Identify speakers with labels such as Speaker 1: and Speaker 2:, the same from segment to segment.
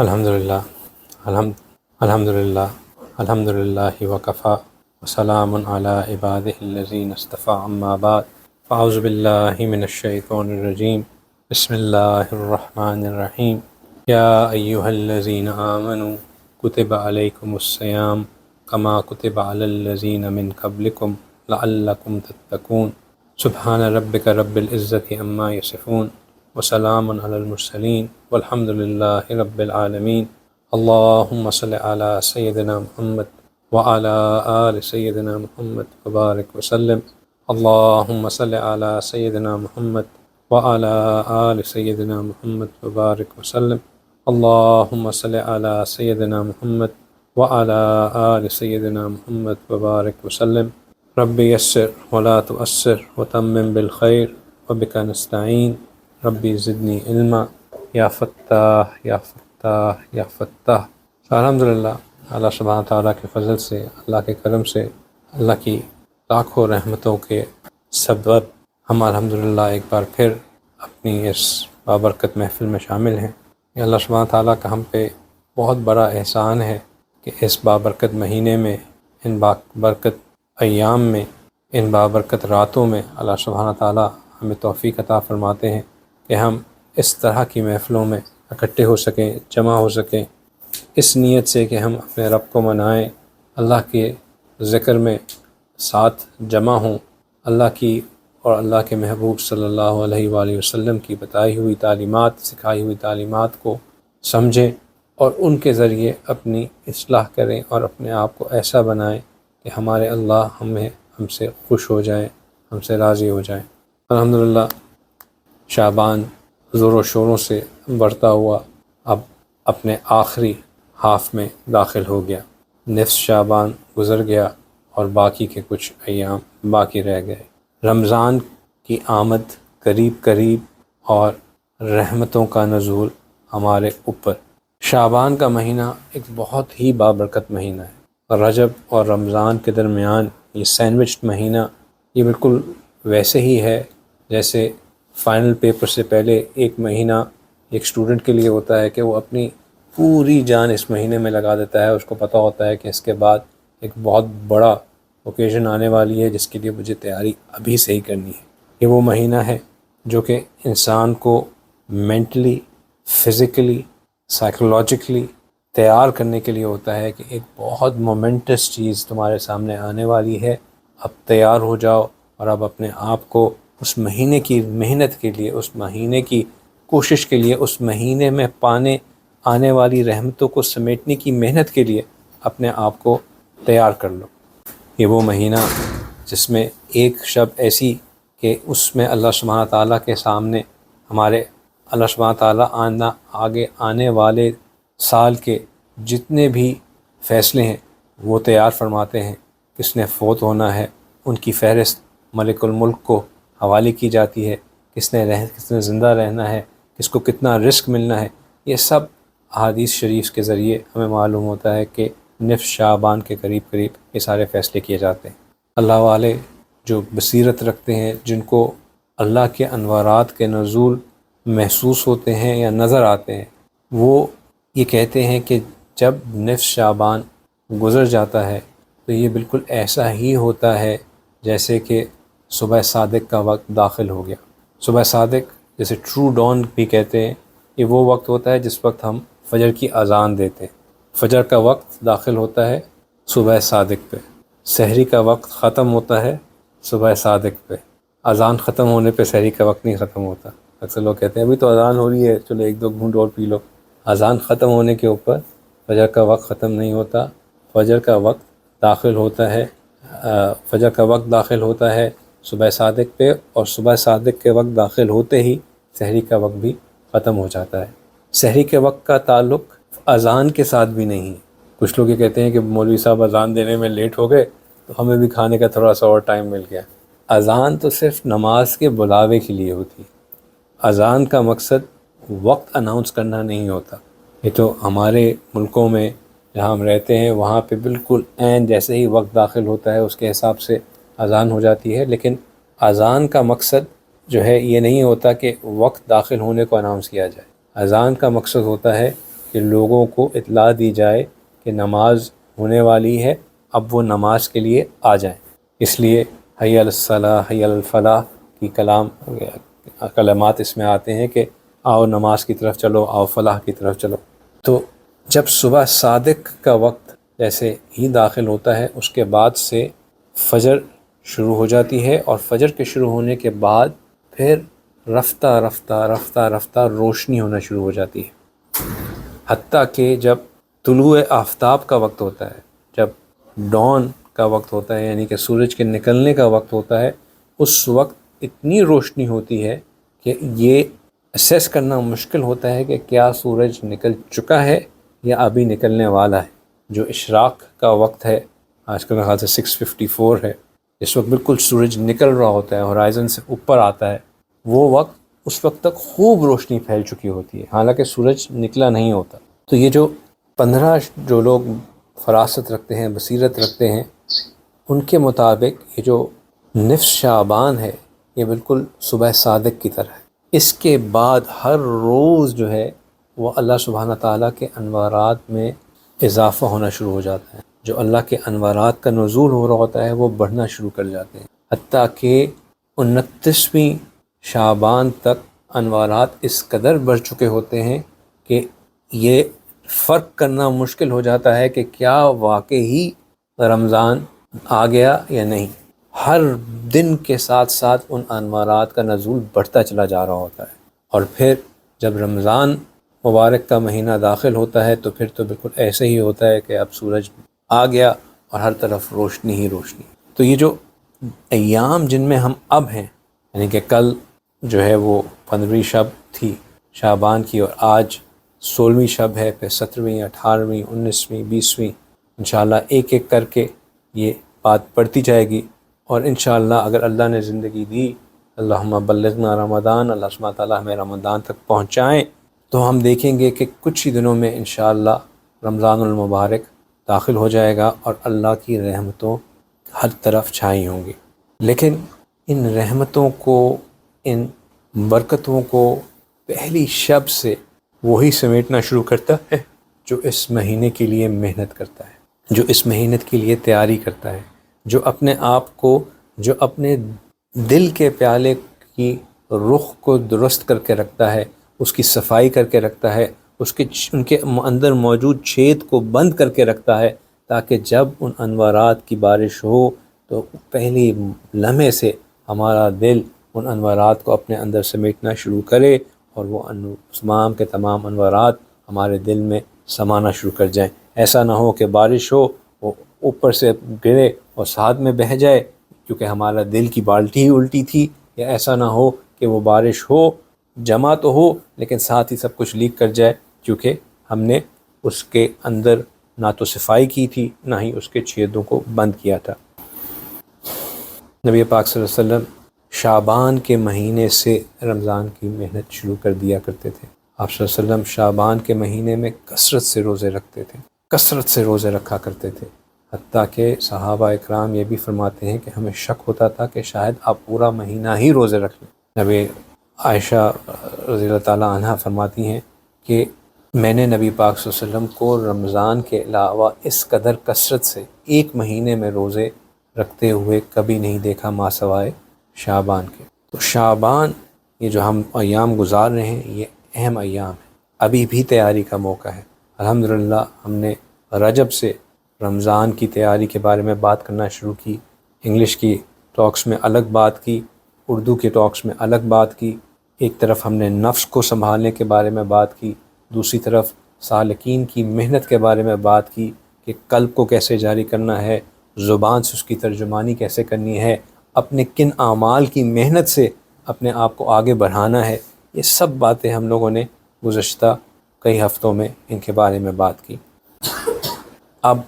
Speaker 1: الحمدللہ الحمد الحمدللہ الحمدللہ وکفا وسلام علی عبادہ الذین اصطفیٰ اما بعد فاعوذ باللہ من الشیطان الرجیم بسم اللہ الرحمن الرحیم یا ایہا الذین آمنوا کتب علیکم الصیام کما کتب علی الذین من قبلکم لعلکم تتقون سبحان ربک رب العزت عما یصفون وسلام علی المرسلین والحمد للہ رب العالمین اللہم صل علی سیدنا محمد وعلی آل سیدنا محمد وبارک وسلم اللہم صل علی سیدنا محمد وعلی آل سیدنا محمد وبارک وسلم اللہم صل علی سیدنا محمد وعلی آل سیدنا محمد وبارک وسلم رب یسر ولا تؤثر وتمم بالخیر وبک نستعین ربی زدنی علما یا فتاح یا فتاح یا فتاح۔ الحمدللہ اللہ سبحانہ تعالیٰ کے فضل سے، اللہ کے کرم سے، اللہ کی لاکھوں رحمتوں کے سبب ہم الحمدللہ ایک بار پھر اپنی اس بابرکت محفل میں شامل ہیں۔ یہ اللہ سبحانہ تعالیٰ کا ہم پہ بہت بڑا احسان ہے کہ اس بابرکت مہینے میں، ان بابرکت ایام میں، ان بابرکت راتوں میں اللہ سبحانہ تعالیٰ ہمیں توفیق عطا فرماتے ہیں کہ ہم اس طرح کی محفلوں میں اکٹھے ہو سکیں، جمع ہو سکیں، اس نیت سے کہ ہم اپنے رب کو منائیں، اللہ کے ذکر میں ساتھ جمع ہوں، اللہ کی اور اللہ کے محبوب صلی اللہ علیہ وآلہ وسلم کی بتائی ہوئی تعلیمات، سکھائی ہوئی تعلیمات کو سمجھیں اور ان کے ذریعے اپنی اصلاح کریں اور اپنے آپ کو ایسا بنائیں کہ ہمارے اللہ ہم سے خوش ہو جائیں، ہم سے راضی ہو جائیں۔ الحمدللہ شعبان زور و شوروں سے بڑھتا ہوا اب اپنے آخری ہاف میں داخل ہو گیا، نصف شعبان گزر گیا اور باقی کے کچھ ایام باقی رہ گئے۔ رمضان کی آمد قریب قریب اور رحمتوں کا نزول ہمارے اوپر۔ شعبان کا مہینہ ایک بہت ہی بابرکت مہینہ ہے۔ رجب اور رمضان کے درمیان یہ سینڈوچڈ مہینہ، یہ بالکل ویسے ہی ہے جیسے فائنل پیپر سے پہلے ایک مہینہ ایک اسٹوڈنٹ کے لیے ہوتا ہے کہ وہ اپنی پوری جان اس مہینے میں لگا دیتا ہے، اس کو پتہ ہوتا ہے کہ اس کے بعد ایک بہت بڑا اوکیزن آنے والی ہے جس کے لیے مجھے تیاری ابھی سے ہی کرنی ہے۔ یہ وہ مہینہ ہے جو کہ انسان کو مینٹلی، فزیکلی، سائیکولوجیکلی تیار کرنے کے لیے ہوتا ہے کہ ایک بہت مومنٹس چیز تمہارے سامنے آنے والی ہے، اب تیار ہو جاؤ اور اب اپنے آپ کو اس مہینے کی محنت کے لیے، اس مہینے کی کوشش کے لیے، اس مہینے میں آنے والی رحمتوں کو سمیٹنے کی محنت کے لیے اپنے آپ کو تیار کر لو۔ یہ وہ مہینہ جس میں ایک شب ایسی کہ اس میں اللہ سبحانہ تعالیٰ کے سامنے ہمارے اللہ سبحانہ تعالیٰ آگے آنے والے سال کے جتنے بھی فیصلے ہیں وہ تیار فرماتے ہیں۔ کس نے فوت ہونا ہے ان کی فہرست ملک الملک کو حوالے کی جاتی ہے، کس نے زندہ رہنا ہے، کس کو کتنا رزق ملنا ہے، یہ سب احادیث شریف کے ذریعے ہمیں معلوم ہوتا ہے کہ نصف شعبان کے قریب قریب یہ سارے فیصلے کیے جاتے ہیں۔ اللہ والے جو بصیرت رکھتے ہیں، جن کو اللہ کے انوارات کے نزول محسوس ہوتے ہیں یا نظر آتے ہیں، وہ یہ کہتے ہیں کہ جب نصف شعبان گزر جاتا ہے تو یہ بالکل ایسا ہی ہوتا ہے جیسے کہ صبح صادق کا وقت داخل ہو گیا۔ صبح صادق جیسے ٹرو ڈان بھی کہتے ہیں، یہ وہ وقت ہوتا ہے جس وقت ہم فجر کی اذان دیتے ہیں۔ فجر کا وقت داخل ہوتا ہے صبح صادق پہ، سحری کا وقت ختم ہوتا ہے صبح صادق پہ، اذان ختم ہونے پہ سحری کا وقت نہیں ختم ہوتا۔ اکثر لوگ کہتے ہیں ابھی تو اذان ہو رہی ہے، چلو ایک دو گھونٹ اور پی لو۔ اذان ختم ہونے کے اوپر فجر کا وقت ختم نہیں ہوتا، فجر کا وقت داخل ہوتا ہے فجر کا وقت داخل ہوتا ہے صبح صادق پہ، اور صبح صادق کے وقت داخل ہوتے ہی سحری کا وقت بھی ختم ہو جاتا ہے۔ سحری کے وقت کا تعلق اذان کے ساتھ بھی نہیں ہے۔ کچھ لوگ یہ کہتے ہیں کہ مولوی صاحب اذان دینے میں لیٹ ہو گئے تو ہمیں بھی کھانے کا تھوڑا سا اور ٹائم مل گیا۔ اذان تو صرف نماز کے بلاوے کے لیے ہوتی ہے۔ اذان کا مقصد وقت اناؤنس کرنا نہیں ہوتا۔ یہ تو ہمارے ملکوں میں جہاں ہم رہتے ہیں وہاں پہ بالکل عین جیسے ہی وقت داخل ہوتا ہے اس کے حساب سے اذان ہو جاتی ہے، لیکن اذان کا مقصد جو ہے یہ نہیں ہوتا کہ وقت داخل ہونے کو اناؤنس کیا جائے۔ اذان کا مقصد ہوتا ہے کہ لوگوں کو اطلاع دی جائے کہ نماز ہونے والی ہے، اب وہ نماز کے لیے آ جائیں۔ اس لیے حی علی الصلاح حی علی الفلاح کی کلمات اس میں آتے ہیں کہ آؤ نماز کی طرف چلو، آؤ فلاح کی طرف چلو۔ تو جب صبح صادق کا وقت جیسے ہی داخل ہوتا ہے، اس کے بعد سے فجر شروع ہو جاتی ہے، اور فجر کے شروع ہونے کے بعد پھر رفتہ رفتہ رفتہ رفتہ روشنی ہونا شروع ہو جاتی ہے، حتیٰ کہ جب طلوع آفتاب کا وقت ہوتا ہے، جب ڈان کا وقت ہوتا ہے، یعنی کہ سورج کے نکلنے کا وقت ہوتا ہے، اس وقت اتنی روشنی ہوتی ہے کہ یہ اسیس کرنا مشکل ہوتا ہے کہ کیا سورج نکل چکا ہے یا ابھی نکلنے والا ہے۔ جو اشراق کا وقت ہے، آج کل میرے خیال سے 6:54 ہے، اس وقت بالکل سورج نکل رہا ہوتا ہے، ہورائزن سے اوپر آتا ہے، وہ وقت اس وقت تک خوب روشنی پھیل چکی ہوتی ہے، حالانکہ سورج نکلا نہیں ہوتا۔ تو یہ جو 15 جو لوگ فراست رکھتے ہیں، بصیرت رکھتے ہیں، ان کے مطابق یہ جو نصف شعبان ہے یہ بالکل صبح صادق کی طرح ہے۔ اس کے بعد ہر روز جو ہے وہ اللہ سبحانہ تعالیٰ کے انوارات میں اضافہ ہونا شروع ہو جاتا ہے، جو اللہ کے انوارات کا نزول ہو رہا ہوتا ہے وہ بڑھنا شروع کر جاتے ہیں، حتیٰ کہ 29ویں شعبان تک انوارات اس قدر بڑھ چکے ہوتے ہیں کہ یہ فرق کرنا مشکل ہو جاتا ہے کہ کیا واقعی رمضان آ گیا یا نہیں۔ ہر دن کے ساتھ ساتھ ان انوارات کا نزول بڑھتا چلا جا رہا ہوتا ہے، اور پھر جب رمضان مبارک کا مہینہ داخل ہوتا ہے تو پھر تو بالکل ایسے ہی ہوتا ہے کہ اب سورج آ گیا اور ہر طرف روشنی ہی روشنی۔ تو یہ جو ایام جن میں ہم اب ہیں، یعنی کہ کل جو ہے وہ 15ویں شب تھی شعبان کی، اور آج 16ویں شب ہے، پھر 17ویں 18ویں 19ویں 20ویں، انشاءاللہ ایک ایک کر کے یہ بات بڑھتی جائے گی، اور انشاءاللہ اگر اللہ نے زندگی دی، اللہم بلغنا رمضان، اللہ سبحانہ تعالیٰ ہمیں رمضان تک پہنچائیں، تو ہم دیکھیں گے کہ کچھ ہی دنوں میں انشاءاللہ رمضان المبارک داخل ہو جائے گا اور اللہ کی رحمتوں ہر طرف چھائی ہوں گی۔ لیکن ان رحمتوں کو، ان برکتوں کو پہلی شب سے وہی سمیٹنا شروع کرتا ہے جو اس مہینے کے لیے محنت کرتا ہے، جو اس مہینے کے لیے تیاری کرتا ہے، جو اپنے آپ کو، جو اپنے دل کے پیالے کی رخ کو درست کر کے رکھتا ہے، اس کی صفائی کر کے رکھتا ہے، ان کے اندر موجود چھید کو بند کر کے رکھتا ہے، تاکہ جب ان انوارات کی بارش ہو تو پہلی لمحے سے ہمارا دل ان انوارات کو اپنے اندر سمیٹنا شروع کرے، اور وہ تمام کے تمام انوارات ہمارے دل میں سمانا شروع کر جائیں۔ ایسا نہ ہو کہ بارش ہو، وہ اوپر سے گرے اور ساتھ میں بہہ جائے کیونکہ ہمارا دل کی بالٹی ہی الٹی تھی، یا ایسا نہ ہو کہ وہ بارش ہو، جمع تو ہو لیکن ساتھ ہی سب کچھ لیک کر جائے، کیونکہ ہم نے اس کے اندر نہ تو صفائی کی تھی، نہ ہی اس کے چھیدوں کو بند کیا تھا۔ نبی پاک صلی اللہ علیہ وسلم شعبان کے مہینے سے رمضان کی محنت شروع کر دیا کرتے تھے۔ آپ صلی اللہ علیہ وسلم شعبان کے مہینے میں کثرت سے روزے رکھتے تھے، کثرت سے روزے رکھا کرتے تھے، حتیٰ کہ صحابہ اکرام یہ بھی فرماتے ہیں کہ ہمیں شک ہوتا تھا کہ شاید آپ پورا مہینہ ہی روزے رکھ لیں۔ نبی عائشہ رضی اللہ تعالیٰ عنہ فرماتی ہیں کہ میں نے نبی پاک صلی اللہ علیہ وسلم کو رمضان کے علاوہ اس قدر کثرت سے ایک مہینے میں روزے رکھتے ہوئے کبھی نہیں دیکھا ما سوائے شعبان کے۔ تو شعبان، یہ جو ہم ایام گزار رہے ہیں، یہ اہم ایام ہے، ابھی بھی تیاری کا موقع ہے۔ الحمدللہ ہم نے رجب سے رمضان کی تیاری کے بارے میں بات کرنا شروع کی، انگلش کی ٹاکس میں الگ بات کی، اردو کے ٹاکس میں الگ بات کی۔ ایک طرف ہم نے نفس کو سنبھالنے کے بارے میں بات کی، دوسری طرف سالکین کی محنت کے بارے میں بات کی کہ قلب کو کیسے جاری کرنا ہے، زبان سے اس کی ترجمانی کیسے کرنی ہے، اپنے کن اعمال کی محنت سے اپنے آپ کو آگے بڑھانا ہے۔ یہ سب باتیں ہم لوگوں نے گزشتہ کئی ہفتوں میں ان کے بارے میں بات کی۔ اب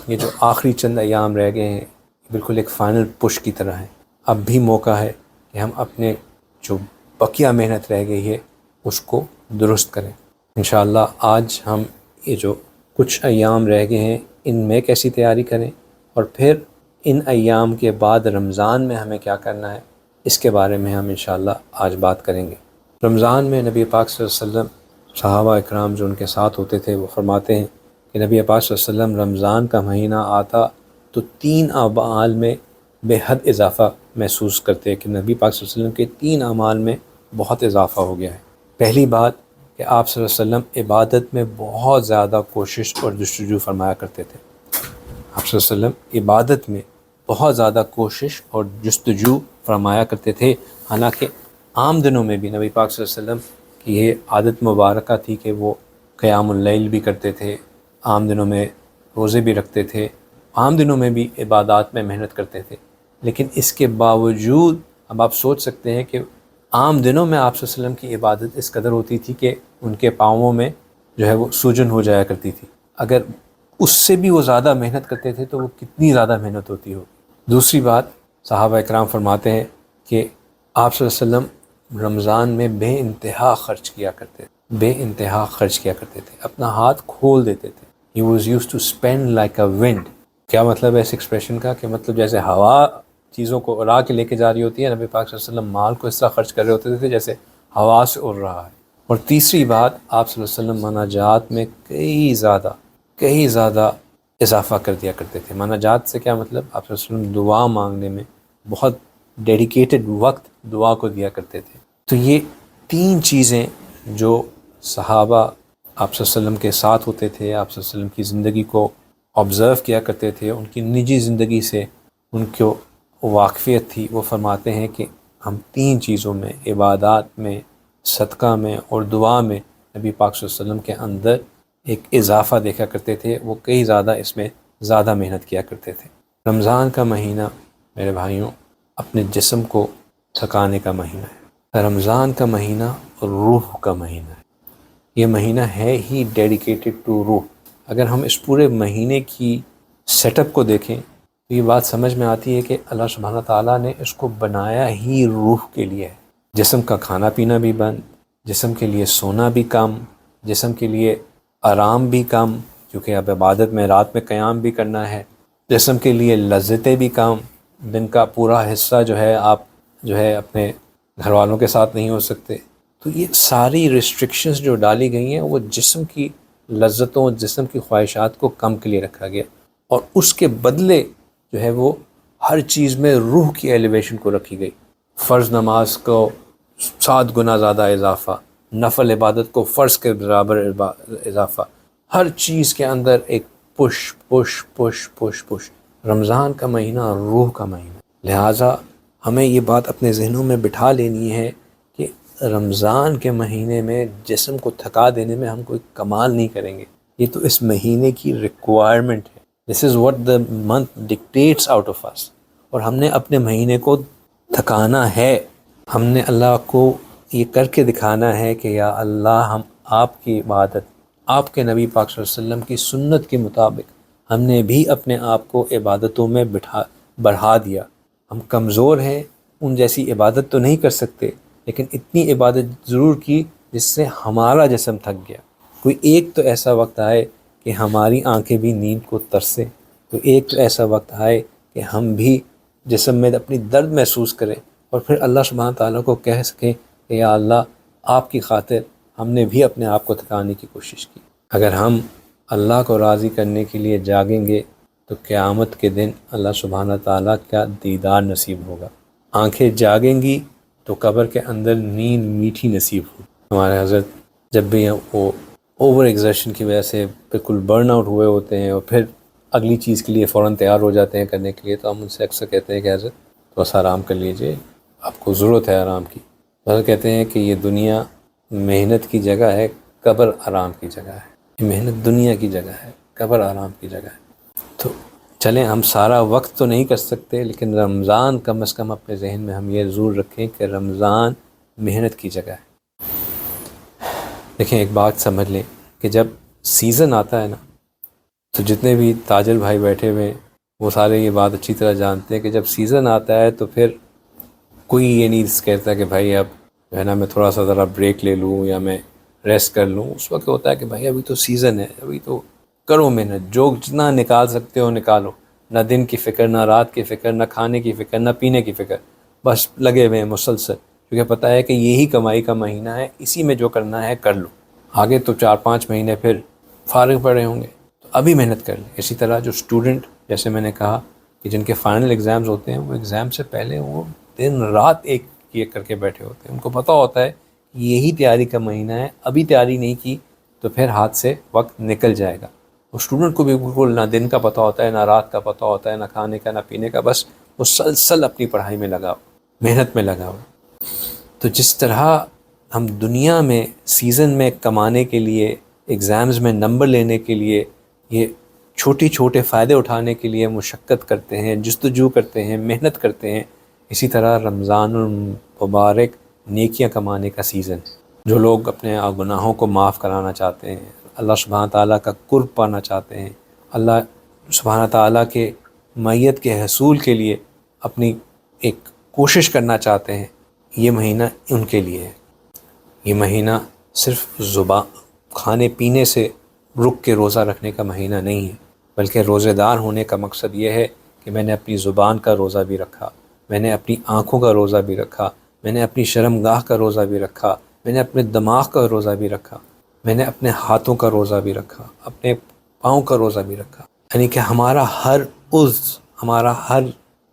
Speaker 1: یہ جو آخری چند ایام رہ گئے ہیں، بالکل ایک فائنل پش کی طرح ہے۔ اب بھی موقع ہے کہ ہم اپنے جو بقیہ محنت رہ گئی ہے اس کو درست کریں۔ انشاءاللہ آج ہم یہ جو کچھ ایام رہ گئے ہیں ان میں کیسی تیاری کریں، اور پھر ان ایام کے بعد رمضان میں ہمیں کیا کرنا ہے، اس کے بارے میں ہم انشاءاللہ آج بات کریں گے۔ رمضان میں نبی پاک صلی اللہ علیہ وسلم صحابہ اکرام جو ان کے ساتھ ہوتے تھے وہ فرماتے ہیں کہ نبی پاک صلی اللہ علیہ وسلم رمضان کا مہینہ آتا تو 3 اعمال میں بے حد اضافہ محسوس کرتے ہیں کہ نبی پاک صلی اللہ علیہ وسلم کے 3 اعمال میں بہت اضافہ ہو گیا ہے۔ پہلی بات کہ آپ صلی اللہ علیہ وسلم عبادت میں بہت زیادہ کوشش اور جستجو فرمایا کرتے تھے۔ آپ صلی اللہ علیہ وسلم عبادت میں بہت زیادہ کوشش اور جستجو فرمایا کرتے تھے، حالانکہ عام دنوں میں بھی نبی پاک صلی اللہ علیہ وسلم کی یہ عادت مبارکہ تھی کہ وہ قیام اللیل بھی کرتے تھے، عام دنوں میں روزے بھی رکھتے تھے، عام دنوں میں بھی عبادات میں محنت کرتے تھے، لیکن اس کے باوجود اب آپ سوچ سکتے ہیں کہ عام دنوں میں آپ صلی اللہ علیہ وسلم کی عبادت اس قدر ہوتی تھی کہ ان کے پاؤں میں جو ہے وہ سوجن ہو جایا کرتی تھی۔ اگر اس سے بھی وہ زیادہ محنت کرتے تھے تو وہ کتنی زیادہ محنت ہوتی ہو۔ دوسری بات، صحابہ اکرام فرماتے ہیں کہ آپ صلی اللہ علیہ وسلم رمضان میں بے انتہا خرچ کیا کرتے تھے، بے انتہا خرچ کیا کرتے تھے، اپنا ہاتھ کھول دیتے تھے۔ He was used to spend like a wind۔ کیا مطلب ہے اس ایکسپریشن کا؟ کہ مطلب جیسے ہوا چیزوں کو اڑا کے لے کے جا رہی ہوتی ہے، نبی پاک صلی اللہ علیہ وسلم مال کو اس طرح خرچ کر رہے ہوتے تھے جیسے ہوا سے اڑ رہا ہے۔ اور تیسری بات، آپ صلی اللہ علیہ وسلم مناجات میں کئی زیادہ اضافہ کر دیا کرتے تھے۔ مناجات سے کیا مطلب؟ آپ صلی اللہ علیہ وسلم دعا مانگنے میں بہت ڈیڈیکیٹڈ وقت دعا کو دیا کرتے تھے۔ تو یہ 3 چیزیں جو صحابہ آپ صلی اللہ علیہ وسلم کے ساتھ ہوتے تھے، آپ صلی اللہ علیہ وسلم کی زندگی کو آبزرو کیا کرتے تھے، ان کی نجی زندگی سے ان کو واقفیت تھی، وہ فرماتے ہیں کہ ہم 3 چیزوں میں، عبادات میں، صدقہ میں اور دعا میں نبی پاک صلی اللہ علیہ وسلم کے اندر ایک اضافہ دیکھا کرتے تھے، وہ کئی زیادہ اس میں زیادہ محنت کیا کرتے تھے۔ رمضان کا مہینہ میرے بھائیوں اپنے جسم کو تھکانے کا مہینہ ہے۔ رمضان کا مہینہ روح کا مہینہ ہے۔ یہ مہینہ ہے ہی ڈیڈیکیٹڈ ٹو روح۔ اگر ہم اس پورے مہینے کی سیٹ اپ کو دیکھیں تو یہ بات سمجھ میں آتی ہے کہ اللہ سبحانہ تعالیٰ نے اس کو بنایا ہی روح کے لیے ہے۔ جسم کا کھانا پینا بھی بند، جسم کے لیے سونا بھی کم، جسم کے لیے آرام بھی کم، کیونکہ اب عبادت میں رات میں قیام بھی کرنا ہے، جسم کے لیے لذتیں بھی کم، دن کا پورا حصہ جو ہے آپ جو ہے اپنے گھر والوں کے ساتھ نہیں ہو سکتے۔ تو یہ ساری ریسٹرکشنز جو ڈالی گئی ہیں وہ جسم کی لذتوں، جسم کی خواہشات کو کم کے لیے رکھا گیا، اور اس کے بدلے جو ہے وہ ہر چیز میں روح کی ایلیویشن کو رکھی گئی۔ فرض نماز کو 7 گنا زیادہ اضافہ، نفل عبادت کو فرض کے برابر اضافہ، ہر چیز کے اندر ایک push push push push push. Ramzan کا مہینہ روح کا مہینہ، لہٰذا ہمیں یہ بات اپنے ذہنوں میں بٹھا لینی ہے کہ رمضان کے مہینے میں جسم کو تھکا دینے میں ہم کوئی کمال نہیں کریں گے، یہ تو اس مہینے کی ریکوائرمنٹ ہے۔ This is what the month dictates out of us۔ اور ہم نے اپنے مہینے کو تھکانا ہے، ہم نے اللہ کو یہ کر کے دکھانا ہے کہ یا اللہ، ہم آپ کی عبادت، آپ کے نبی پاک صلی اللہ علیہ وسلم کی سنت کے مطابق ہم نے بھی اپنے آپ کو عبادتوں میں بڑھا دیا۔ ہم کمزور ہیں، ان جیسی عبادت تو نہیں کر سکتے، لیکن اتنی عبادت ضرور کی جس سے ہمارا جسم تھک گیا۔ کوئی ایک تو ایسا وقت آئے کہ ہماری آنکھیں بھی نیند کو ترسیں، کوئی ایک تو ایسا وقت آئے کہ ہم بھی جسم میں اپنی درد محسوس کریں، اور پھر اللہ سبحانہ تعالیٰ کو کہہ سکیں کہ یا اللہ، آپ کی خاطر ہم نے بھی اپنے آپ کو تھکانے کی کوشش کی۔ اگر ہم اللہ کو راضی کرنے کے لیے جاگیں گے تو قیامت کے دن اللہ سبحانہ تعالیٰ کا دیدار نصیب ہوگا۔ آنکھیں جاگیں گی تو قبر کے اندر نیند میٹھی نصیب ہوگی۔ ہمارے حضرت جب بھی وہ اوور ایگزرشن کی وجہ سے بالکل برن آؤٹ ہوئے ہوتے ہیں اور پھر اگلی چیز کے لیے فوراً تیار ہو جاتے ہیں کرنے کے لیے، تو ہم ان سے اکثر کہتے ہیں کہ حضرت تھوڑا سا آرام کر لیجئے، آپ کو ضرورت ہے آرام کی۔ حضرت کہتے ہیں کہ یہ دنیا محنت کی جگہ ہے، قبر آرام کی جگہ ہے۔ یہ محنت دنیا کی جگہ ہے، قبر آرام کی جگہ ہے۔ تو چلیں، ہم سارا وقت تو نہیں کر سکتے، لیکن رمضان کم از کم اپنے ذہن میں ہم یہ ضرور رکھیں کہ رمضان محنت کی جگہ ہے۔ دیکھیں، ایک بات سمجھ لیں کہ جب سیزن آتا ہے نا، تو جتنے بھی تاجر بھائی بیٹھے ہوئے ہیں وہ سارے یہ بات اچھی طرح جانتے ہیں کہ جب سیزن آتا ہے تو پھر کوئی یہ نہیں کہتا کہ بھائی اب جو ہے نا میں تھوڑا سا ذرا بریک لے لوں یا میں ریسٹ کر لوں۔ اس وقت ہوتا ہے کہ بھائی ابھی تو سیزن ہے، ابھی تو کرو محنت، جو جتنا نکال سکتے ہو نکالو، نہ دن کی فکر، نہ رات کی فکر، نہ کھانے کی فکر، نہ پینے کی فکر، بس لگے ہوئے ہیں مسلسل، کیونکہ پتہ ہے کہ یہی کمائی کا مہینہ ہے، اسی میں جو کرنا ہے کر لو۔ آگے تو 4-5 مہینے پھر فارغ پڑے ہوں گے، تو ابھی محنت کر لیں۔ اسی طرح جو اسٹوڈنٹ، جیسے میں نے کہا کہ جن کے فائنل ایگزامز ہوتے ہیں، وہ ایگزام سے پہلے وہ دن رات ایک کیے کر کے بیٹھے ہوتے ہیں، ان کو پتہ ہوتا ہے کہ یہی تیاری کا مہینہ ہے، ابھی تیاری نہیں کی تو پھر ہاتھ سے وقت نکل جائے گا۔ اور اسٹوڈنٹ کو بھی بالکل نہ دن کا پتہ ہوتا ہے، نہ رات کا پتہ ہوتا ہے، نہ کھانے کا نہ پینے کا، بس مسلسل اپنی پڑھائی میں لگا ہو، محنت میں لگا ہو۔ تو جس طرح ہم دنیا میں سیزن میں کمانے کے لیے، ایگزامز میں نمبر لینے کے لیے، یہ چھوٹے چھوٹے فائدے اٹھانے کے لیے مشقت کرتے ہیں، جستجو کرتے ہیں، محنت کرتے ہیں، اسی طرح رمضان المبارک نیکیاں کمانے کا سیزن ہے۔ جو لوگ اپنے گناہوں کو معاف کرانا چاہتے ہیں، اللہ سبحانہ تعالیٰ کا قرب پانا چاہتے ہیں، اللہ سبحانہ تعالیٰ کے معیت کے حصول کے لیے اپنی ایک کوشش کرنا چاہتے ہیں، یہ مہینہ ان کے لیے ہے۔ یہ مہینہ صرف کھانے پینے سے رک کے روزہ رکھنے کا مہینہ نہیں ہے، بلکہ روزے دار ہونے کا مقصد یہ ہے کہ میں نے اپنی زبان کا روزہ بھی رکھا، میں نے اپنی آنکھوں کا روزہ بھی رکھا، میں نے اپنی شرمگاہ کا روزہ بھی رکھا، میں نے اپنے دماغ کا روزہ بھی رکھا، میں نے اپنے ہاتھوں کا روزہ بھی رکھا، اپنے پاؤں کا روزہ بھی رکھا۔ یعنی کہ ہمارا ہر عضو، ہمارا ہر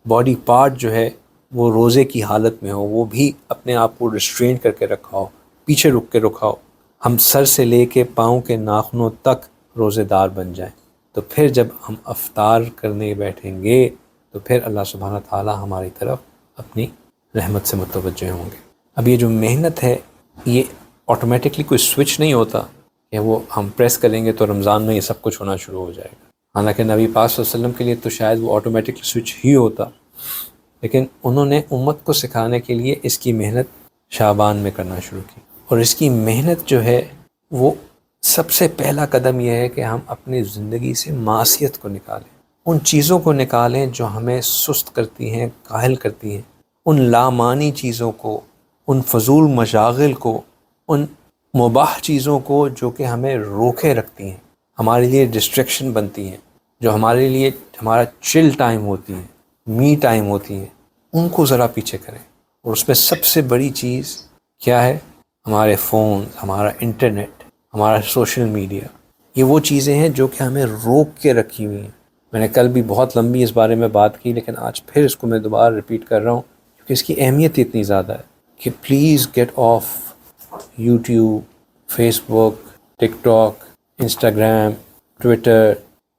Speaker 1: باڈی پارٹ جو ہے وہ روزے کی حالت میں ہو، وہ بھی اپنے آپ کو ریسٹرین کر کے رکھا ہو، پیچھے رک کے رکھا ہو۔ ہم سر سے لے کے پاؤں کے ناخنوں تک روزے دار بن جائیں، تو پھر جب ہم افطار کرنے بیٹھیں گے تو پھر اللہ سبحانہ تعالیٰ ہماری طرف اپنی رحمت سے متوجہ ہوں گے۔ اب یہ جو محنت ہے، یہ آٹومیٹکلی کوئی سوئچ نہیں ہوتا کہ وہ ہم پریس کریں گے تو رمضان میں یہ سب کچھ ہونا شروع ہو جائے گا۔ حالانکہ نبی پاک صلی اللہ علیہ وسلم کے لیے تو شاید وہ آٹومیٹکلی سوئچ ہی ہوتا، لیکن انہوں نے امت کو سکھانے کے لیے اس کی محنت شعبان میں کرنا شروع کی۔ اور اس کی محنت جو ہے وہ سب سے پہلا قدم یہ ہے کہ ہم اپنی زندگی سے معصیت کو نکالیں، ان چیزوں کو نکالیں جو ہمیں سست کرتی ہیں، کاہل کرتی ہیں، ان لامعنی چیزوں کو، ان فضول مشاغل کو، ان مباح چیزوں کو جو کہ ہمیں روکے رکھتی ہیں، ہمارے لیے ڈسٹریکشن بنتی ہیں، جو ہمارے لیے ہمارا چل ٹائم ہوتی ہیں، می ٹائم ہوتی ہیں، ان کو ذرا پیچھے کریں۔ اور اس میں سب سے بڑی چیز کیا ہے؟ ہمارے فون، ہمارا انٹرنیٹ، ہمارا سوشل میڈیا، یہ وہ چیزیں ہیں جو کہ ہمیں روک کے رکھی ہوئی ہیں۔ میں نے کل بھی بہت لمبی اس بارے میں بات کی، لیکن آج پھر اس کو میں دوبارہ ریپیٹ کر رہا ہوں کیونکہ اس کی اہمیت اتنی زیادہ ہے کہ please get off YouTube, Facebook, TikTok, Instagram, Twitter,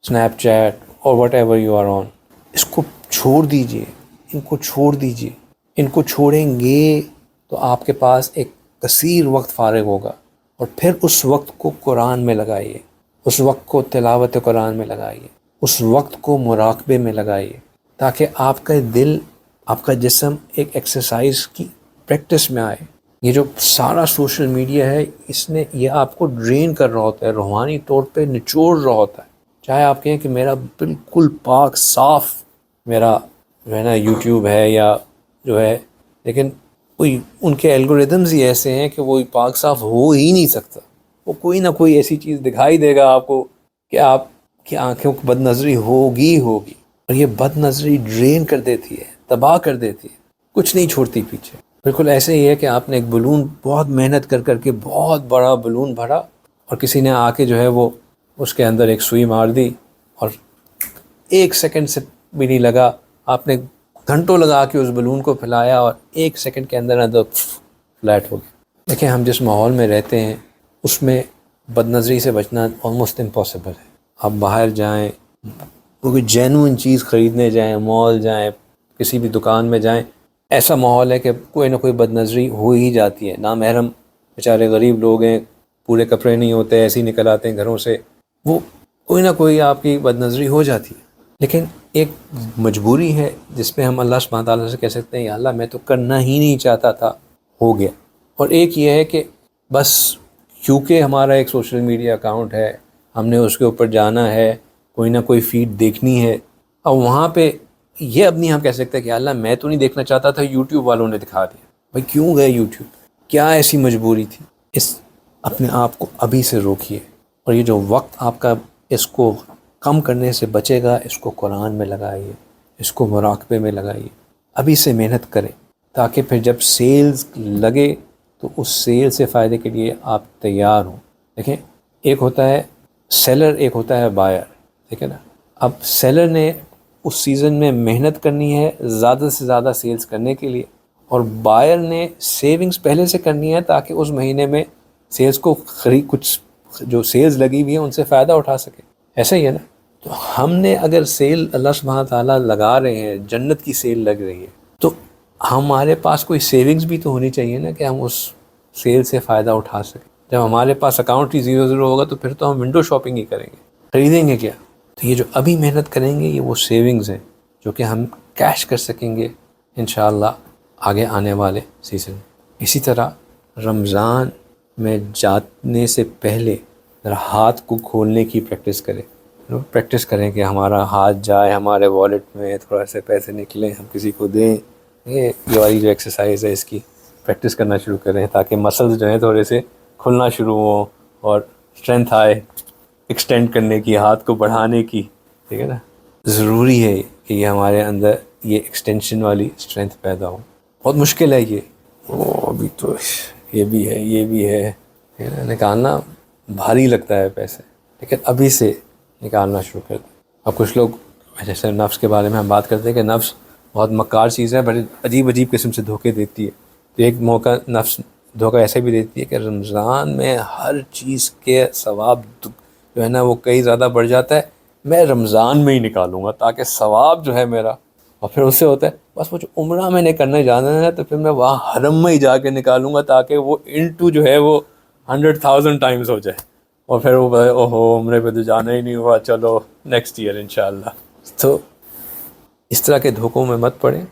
Speaker 1: Snapchat اور whatever you are on, اس کو چھوڑ دیجئے، ان کو چھوڑ دیجئے۔ ان کو چھوڑیں گے تو آپ کے پاس ایک کثیر وقت فارغ ہوگا، اور پھر اس وقت کو قرآن میں لگائیے، اس وقت کو تلاوت قرآن میں لگائیے، اس وقت کو مراقبے میں لگائیے، تاکہ آپ کا دل، آپ کا جسم ایک ایکسرسائز کی پریکٹس میں آئے۔ یہ جو سارا سوشل میڈیا ہے، اس نے یہ آپ کو ڈرین کر رہا ہوتا ہے، روحانی طور پہ نچوڑ رہا ہوتا ہے۔ چاہے آپ کہیں کہ میرا بالکل پاک صاف میرا جو ہے نا یوٹیوب ہے یا جو ہے، لیکن ان کے الگوریدمز ہی ایسے ہیں کہ وہ پاک صاف ہو ہی نہیں سکتا۔ وہ کوئی نہ کوئی ایسی چیز دکھائی دے گا آپ کو کہ آپ کی آنکھوں کو بد نظری ہوگی، اور یہ بد نظری ڈرین کر دیتی ہے، تباہ کر دیتی ہے، کچھ نہیں چھوڑتی پیچھے۔ بالکل ایسے ہی ہے کہ آپ نے ایک بلون بہت محنت کر کے بہت بڑا بلون بھرا، اور کسی نے آ کے جو ہے وہ اس کے اندر ایک سوئی مار دی، اور 1 سیکنڈ سے بھی نہیں لگا، آپ نے گھنٹوں لگا کے اس بلون کو پھیلایا اور 1 سیکنڈ کے اندر فلیٹ ہو گیا۔ دیکھیں ہم جس ماحول میں رہتے ہیں اس میں بد نظری سے بچنا آلموسٹ امپاسبل ہے۔ آپ باہر جائیں، کوئی جینوئن چیز خریدنے جائیں، مال جائیں، کسی بھی دکان میں جائیں، ایسا ماحول ہے کہ کوئی نہ کوئی بد نظری ہو ہی جاتی ہے۔ نامحرم بیچارے غریب لوگ ہیں، پورے کپڑے نہیں ہوتے، ایسے ہی نکل آتے ہیں گھروں سے، وہ کوئی نہ کوئی آپ کی بد نظری ہو جاتی ہے۔ لیکن ایک مجبوری ہے جس پہ ہم اللہ سبحانہ تعالیٰ سے کہہ سکتے ہیں یا اللہ میں تو کرنا ہی نہیں چاہتا تھا، ہو گیا۔ اور ایک یہ ہے کہ بس کیونکہ ہمارا ایک سوشل میڈیا اکاؤنٹ ہے، ہم نے اس کے اوپر جانا ہے، کوئی نہ کوئی فیڈ دیکھنی ہے، اور وہاں پہ یہ اب نہیں ہم کہہ سکتے کہ اللہ میں تو نہیں دیکھنا چاہتا تھا، یوٹیوب والوں نے دکھا دیا۔ بھائی کیوں گئے یوٹیوب؟ کیا ایسی مجبوری تھی؟ اپنے آپ کو ابھی سے روکیے، اور یہ جو وقت آپ کا اس کو کم کرنے سے بچے گا، اس کو قرآن میں لگائیے، اس کو مراقبے میں لگائیے، ابھی سے محنت کریں، تاکہ پھر جب سیلز لگے تو اس سیل سے فائدے کے لیے آپ تیار ہوں۔ دیکھیں ایک ہوتا ہے سیلر، ایک ہوتا ہے بائر، ٹھیک ہے نا. اب سیلر نے اس سیزن میں محنت کرنی ہے زیادہ سے زیادہ سیلز کرنے کے لیے، اور بائر نے سیونگز پہلے سے کرنی ہے تاکہ اس مہینے میں سیلز کو کچھ جو سیلز لگی ہوئی ہیں ان سے فائدہ اٹھا سکے. ایسا ہی ہے نا. تو ہم نے اگر سیل اللہ سبحانہ تعالیٰ لگا رہے ہیں، جنت کی سیل لگ رہی ہے، تو ہمارے پاس کوئی سیونگز بھی تو ہونی چاہیے نا کہ ہم اس سیل سے فائدہ اٹھا سکیں. جب ہمارے پاس اکاؤنٹ ہی 0 ہوگا تو پھر تو ہم ونڈو شاپنگ ہی کریں گے، خریدیں گے کیا. تو یہ جو ابھی محنت کریں گے یہ وہ سیونگز ہیں جو کہ ہم کیش کر سکیں گے انشاءاللہ آگے آنے والے سیزن. اسی طرح رمضان میں جانے سے پہلے ذرا ہاتھ کو کھولنے کی پریکٹس کریں کہ ہمارا ہاتھ جائے ہمارے والیٹ میں، تھوڑا سے پیسے نکلیں ہم کسی کو دیں. یہ والی جو ایکسرسائز ہے اس کی پریکٹس کرنا شروع کریں تاکہ مسلز جو ہیں تھوڑے سے کھلنا شروع ہوں اور اسٹرینتھ آئے ایکسٹینڈ کرنے کی، ہاتھ کو بڑھانے کی. ٹھیک ہے نا. ضروری ہے کہ یہ ہمارے اندر یہ ایکسٹینشن والی اسٹرینتھ پیدا ہو. بہت مشکل ہے یہ، ابھی تو یہ بھی ہے نکالنا بھاری لگتا ہے پیسے، لیکن ابھی سے نکالنا شروع کر دیں. اب کچھ لوگ جیسے نفس کے بارے میں ہم بات کرتے ہیں کہ نفس بہت مکار چیز ہے، بڑی عجیب قسم سے دھوکے دیتی ہے. تو ایک موقع نفس دھوکہ ایسے بھی دیتی ہے کہ رمضان میں ہر چیز کے ثواب جو ہے نا وہ کئی زیادہ بڑھ جاتا ہے، میں رمضان میں ہی نکالوں گا تاکہ ثواب جو ہے میرا. اور پھر اس سے ہوتا ہے بس وہ جو عمرہ میں نے کرنے جانا ہے تو پھر میں وہاں حرم میں ہی جا کے نکالوں گا تاکہ وہ انٹو جو ہے وہ 100,000 ٹائمز ہو جائے. اور پھر وہ اوہو عمرے پہ تو جانا ہی نہیں ہوا، چلو نیکسٹ ایئر انشاءاللہ. تو اس طرح کے دھوکوں میں مت پڑیں.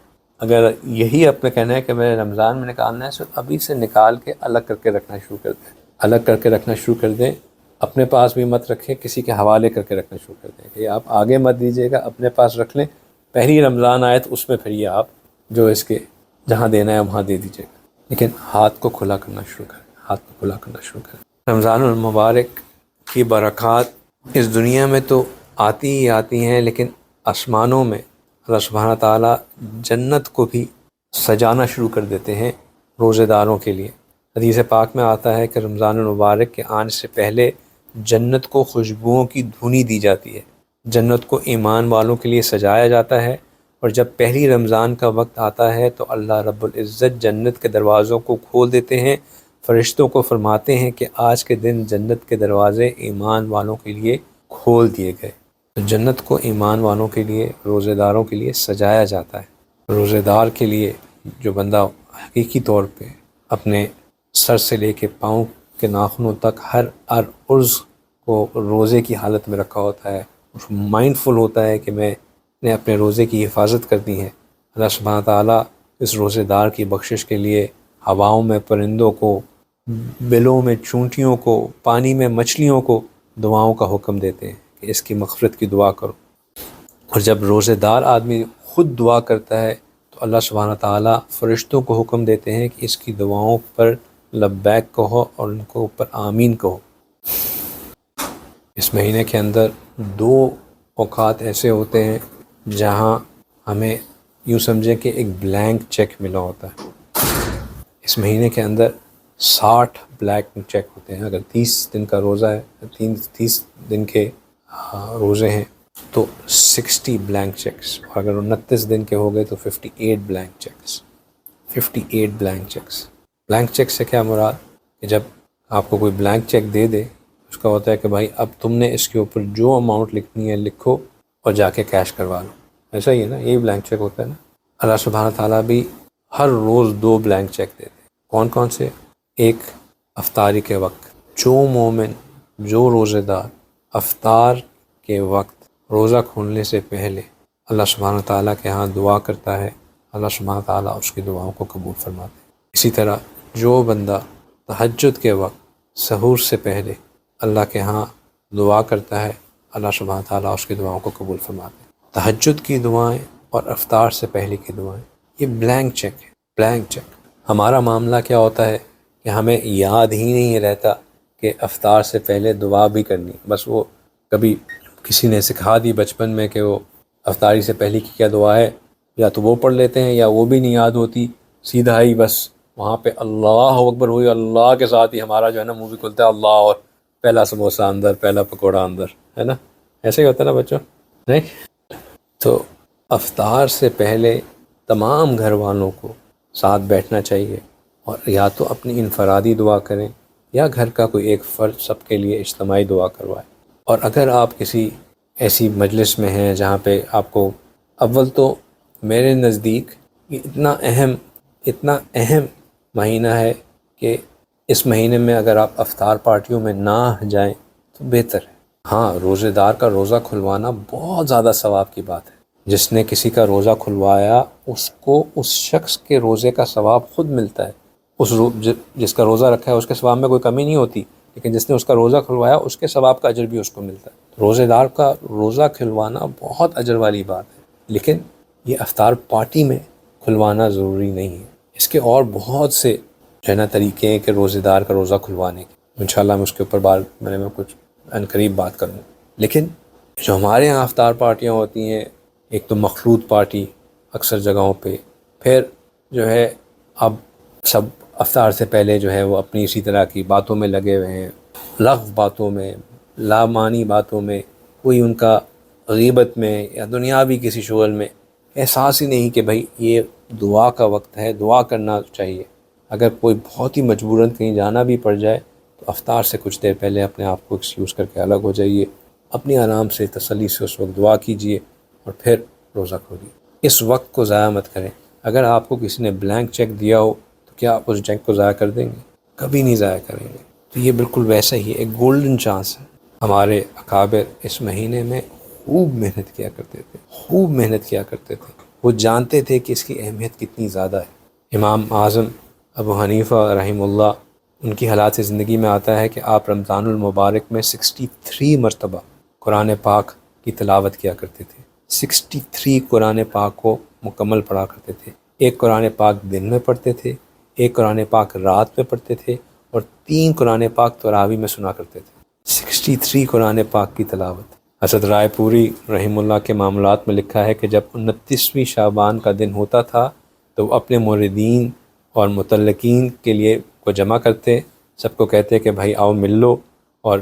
Speaker 1: اگر یہی اپنا کہنا ہے کہ میں رمضان میں نکالنا ہے تو ابھی سے نکال کے الگ کر کے رکھنا شروع کر دیں. اپنے پاس بھی مت رکھیں، کسی کے حوالے کر کے رکھنا شروع کر دیں کہ آپ آگے مت دیجیے گا، اپنے پاس رکھ لیں. پہلی رمضان آئے تو اس میں پھر یہ آپ جو اس کے جہاں دینا ہے وہاں دے دیجیے گا، لیکن ہاتھ کو کھلا کرنا شروع کریں. رمضان المبارک کی برکات اس دنیا میں تو آتی ہی آتی ہیں، لیکن آسمانوں میں اللہ سبحانہ تعالیٰ جنت کو بھی سجانا شروع کر دیتے ہیں روزے داروں کے لیے. حدیث پاک میں آتا ہے کہ رمضان المبارک کے آنے سے پہلے جنت کو خوشبوؤں کی دھنی دی جاتی ہے، جنت کو ایمان والوں کے لیے سجایا جاتا ہے. اور جب پہلی رمضان کا وقت آتا ہے تو اللہ رب العزت جنت کے دروازوں کو کھول دیتے ہیں، فرشتوں کو فرماتے ہیں کہ آج کے دن جنت کے دروازے ایمان والوں کے لیے کھول دیے گئے. تو جنت کو ایمان والوں کے لیے، روزے داروں کے لیے سجایا جاتا ہے. روزے دار کے لیے جو بندہ حقیقی طور پہ اپنے سر سے لے کے پاؤں کے ناخنوں تک ہر عرض کو روزے کی حالت میں رکھا ہوتا ہے، مائنڈ فل ہوتا ہے کہ میں نے اپنے روزے کی حفاظت کرنی ہے. اللہ سبحانہ تعالیٰ اس روزے دار کی بخشش کے لیے ہواؤں میں پرندوں کو، بلوں میں چونٹیوں کو، پانی میں مچھلیوں کو دعاؤں کا حکم دیتے ہیں کہ اس کی مغفرت کی دعا کرو. اور جب روزے دار آدمی خود دعا کرتا ہے تو اللہ سبحانہ تعالیٰ فرشتوں کو حکم دیتے ہیں کہ اس کی دعاؤں پر لبیک کہو اور ان کو اوپر آمین کہو. اس مہینے کے اندر 2 اوقات ایسے ہوتے ہیں جہاں ہمیں یوں سمجھیں کہ ایک بلینک چیک ملا ہوتا ہے. اس مہینے کے اندر 60 بلینک چیک ہوتے ہیں. اگر 30 دن کا روزہ ہے، 30 دن کے روزے ہیں تو 60 بلینک چیکس، اور اگر 29 دن کے ہو گئے تو 58 blank cheques. 58 blank cheques. Blank cheque سے کیا مراد کہ جب آپ کو کوئی بلینک چیک دے دے اس کا ہوتا ہے کہ بھائی اب تم نے اس کے اوپر جو اماؤنٹ لکھنی ہے لکھو اور جا کے کیش کروا لو. ایسا ہی ہے نا، یہی بلینک چیک ہوتا ہے نا. اللہ سبحانہ تعالیٰ بھی ہر روز 2 بلینک چیک دیتے ہیں. کون کون سے؟ ایک افطاری کے وقت، جو مومن، جو روزہ دار افطار کے وقت روزہ کھولنے سے پہلے اللہ سبحانہ تعالیٰ کے ہاں دعا کرتا ہے، اللہ سبحانہ تعالیٰ اس کی دعاؤں کو قبول فرماتے ہیں. اسی طرح جو بندہ تہجد کے وقت سحور سے پہلے اللہ کے ہاں دعا کرتا ہے، اللہ سبحانہ تعالیٰ اس کی دعاؤں کو قبول فرماتے ہیں. تہجد کی دعائیں اور افطار سے پہلے کی دعائیں یہ بلینک چیک ہے، بلینک چیک. ہمارا معاملہ کیا ہوتا ہے کہ ہمیں یاد ہی نہیں رہتا کہ افطار سے پہلے دعا بھی کرنی. بس وہ کبھی کسی نے سکھا دی بچپن میں کہ وہ افطاری سے پہلے کی کیا دعا ہے، یا تو وہ پڑھ لیتے ہیں یا وہ بھی نہیں یاد ہوتی، سیدھا ہی بس وہاں پہ اللہ اکبر ہوئی، اللہ کے ساتھ ہی ہمارا جو ہے نا منہ بھی کھلتا ہے اللہ، اور پہلا سموسہ اندر، پہلا پکوڑا اندر، ہے نا؟ ایسے ہی ہوتا ہے نا بچوں، نہیں؟ تو افطار سے پہلے تمام گھر والوں کو ساتھ بیٹھنا چاہیے، اور یا تو اپنی انفرادی دعا کریں یا گھر کا کوئی ایک فرد سب کے لیے اجتماعی دعا کروائے۔ اور اگر آپ کسی ایسی مجلس میں ہیں جہاں پہ آپ کو، اول تو میرے نزدیک یہ اتنا اہم مہینہ ہے کہ اس مہینے میں اگر آپ افطار پارٹیوں میں نہ جائیں تو بہتر ہے۔ ہاں، روزے دار کا روزہ کھلوانا بہت زیادہ ثواب کی بات ہے۔ جس نے کسی کا روزہ کھلوایا اس کو اس شخص کے روزے کا ثواب خود ملتا ہے۔ جس کا روزہ رکھا ہے اس کے ثواب میں کوئی کمی نہیں ہوتی، لیکن جس نے اس کا روزہ کھلوایا اس کے ثواب کا اجر بھی اس کو ملتا ہے۔ روزے دار کا روزہ کھلوانا بہت اجر والی بات ہے، لیکن یہ افطار پارٹی میں کھلوانا ضروری نہیں ہے۔ اس کے اور بہت سے جو ہے نا طریقے ہیں کہ روزے دار کا روزہ کھلوانے کے، انشاءاللہ میں اس کے اوپر میں کچھ عنقریب بات کروں۔ لیکن جو ہمارے یہاں افطار پارٹیاں ہوتی ہیں، ایک تو مخلوط پارٹی اکثر جگہوں پہ، پھر جو ہے اب سب افطار سے پہلے جو ہے وہ اپنی اسی طرح کی باتوں میں لگے ہوئے ہیں، لغو باتوں میں، لامعنی باتوں میں، کوئی ان کا غیبت میں یا دنیاوی کسی شغل میں احساس ہی نہیں کہ بھائی یہ دعا کا وقت ہے، دعا کرنا چاہیے۔ اگر کوئی بہت ہی مجبوراً کہیں جانا بھی پڑ جائے تو افطار سے کچھ دیر پہلے اپنے آپ کو ایکسکیوز کر کے الگ ہو جائیے، اپنی آرام سے تسلی سے اس وقت دعا کیجیے اور پھر روزہ کھولیے۔ اس وقت کو ضائع مت کریں۔ اگر آپ کو کسی نے بلینک چیک دیا ہو تو کیا آپ اس چیک کو ضائع کر دیں گے؟ کبھی نہیں ضائع کریں گے۔ تو یہ بالکل ویسا ہی ایک گولڈن چانس ہے۔ ہمارے اکابر اس مہینے میں خوب محنت کیا کرتے تھے، خوب محنت کیا کرتے تھے۔ وہ جانتے تھے کہ اس کی اہمیت کتنی زیادہ ہے۔ امام اعظم ابو حنیفہ رحمہ اللہ، ان کی حالات زندگی میں آتا ہے کہ آپ رمضان المبارک میں 63 مرتبہ قرآن پاک کی تلاوت کیا کرتے تھے۔ 63 قرآن پاک کو مکمل پڑھا کرتے تھے۔ ایک قرآن پاک دن میں پڑھتے تھے، ایک قرآن پاک رات میں پڑھتے تھے، اور 3 قرآن پاک تراویح میں سنا کرتے تھے۔ 63 قرآن پاک کی تلاوت۔ حضرت رائے پوری رحمہ اللہ کے معاملات میں لکھا ہے کہ جب 29ویں شعبان کا دن ہوتا تھا تو وہ اپنے موردین اور متعلقین کے لیے کو جمع کرتے، سب کو کہتے کہ بھائی آؤ مل لو، اور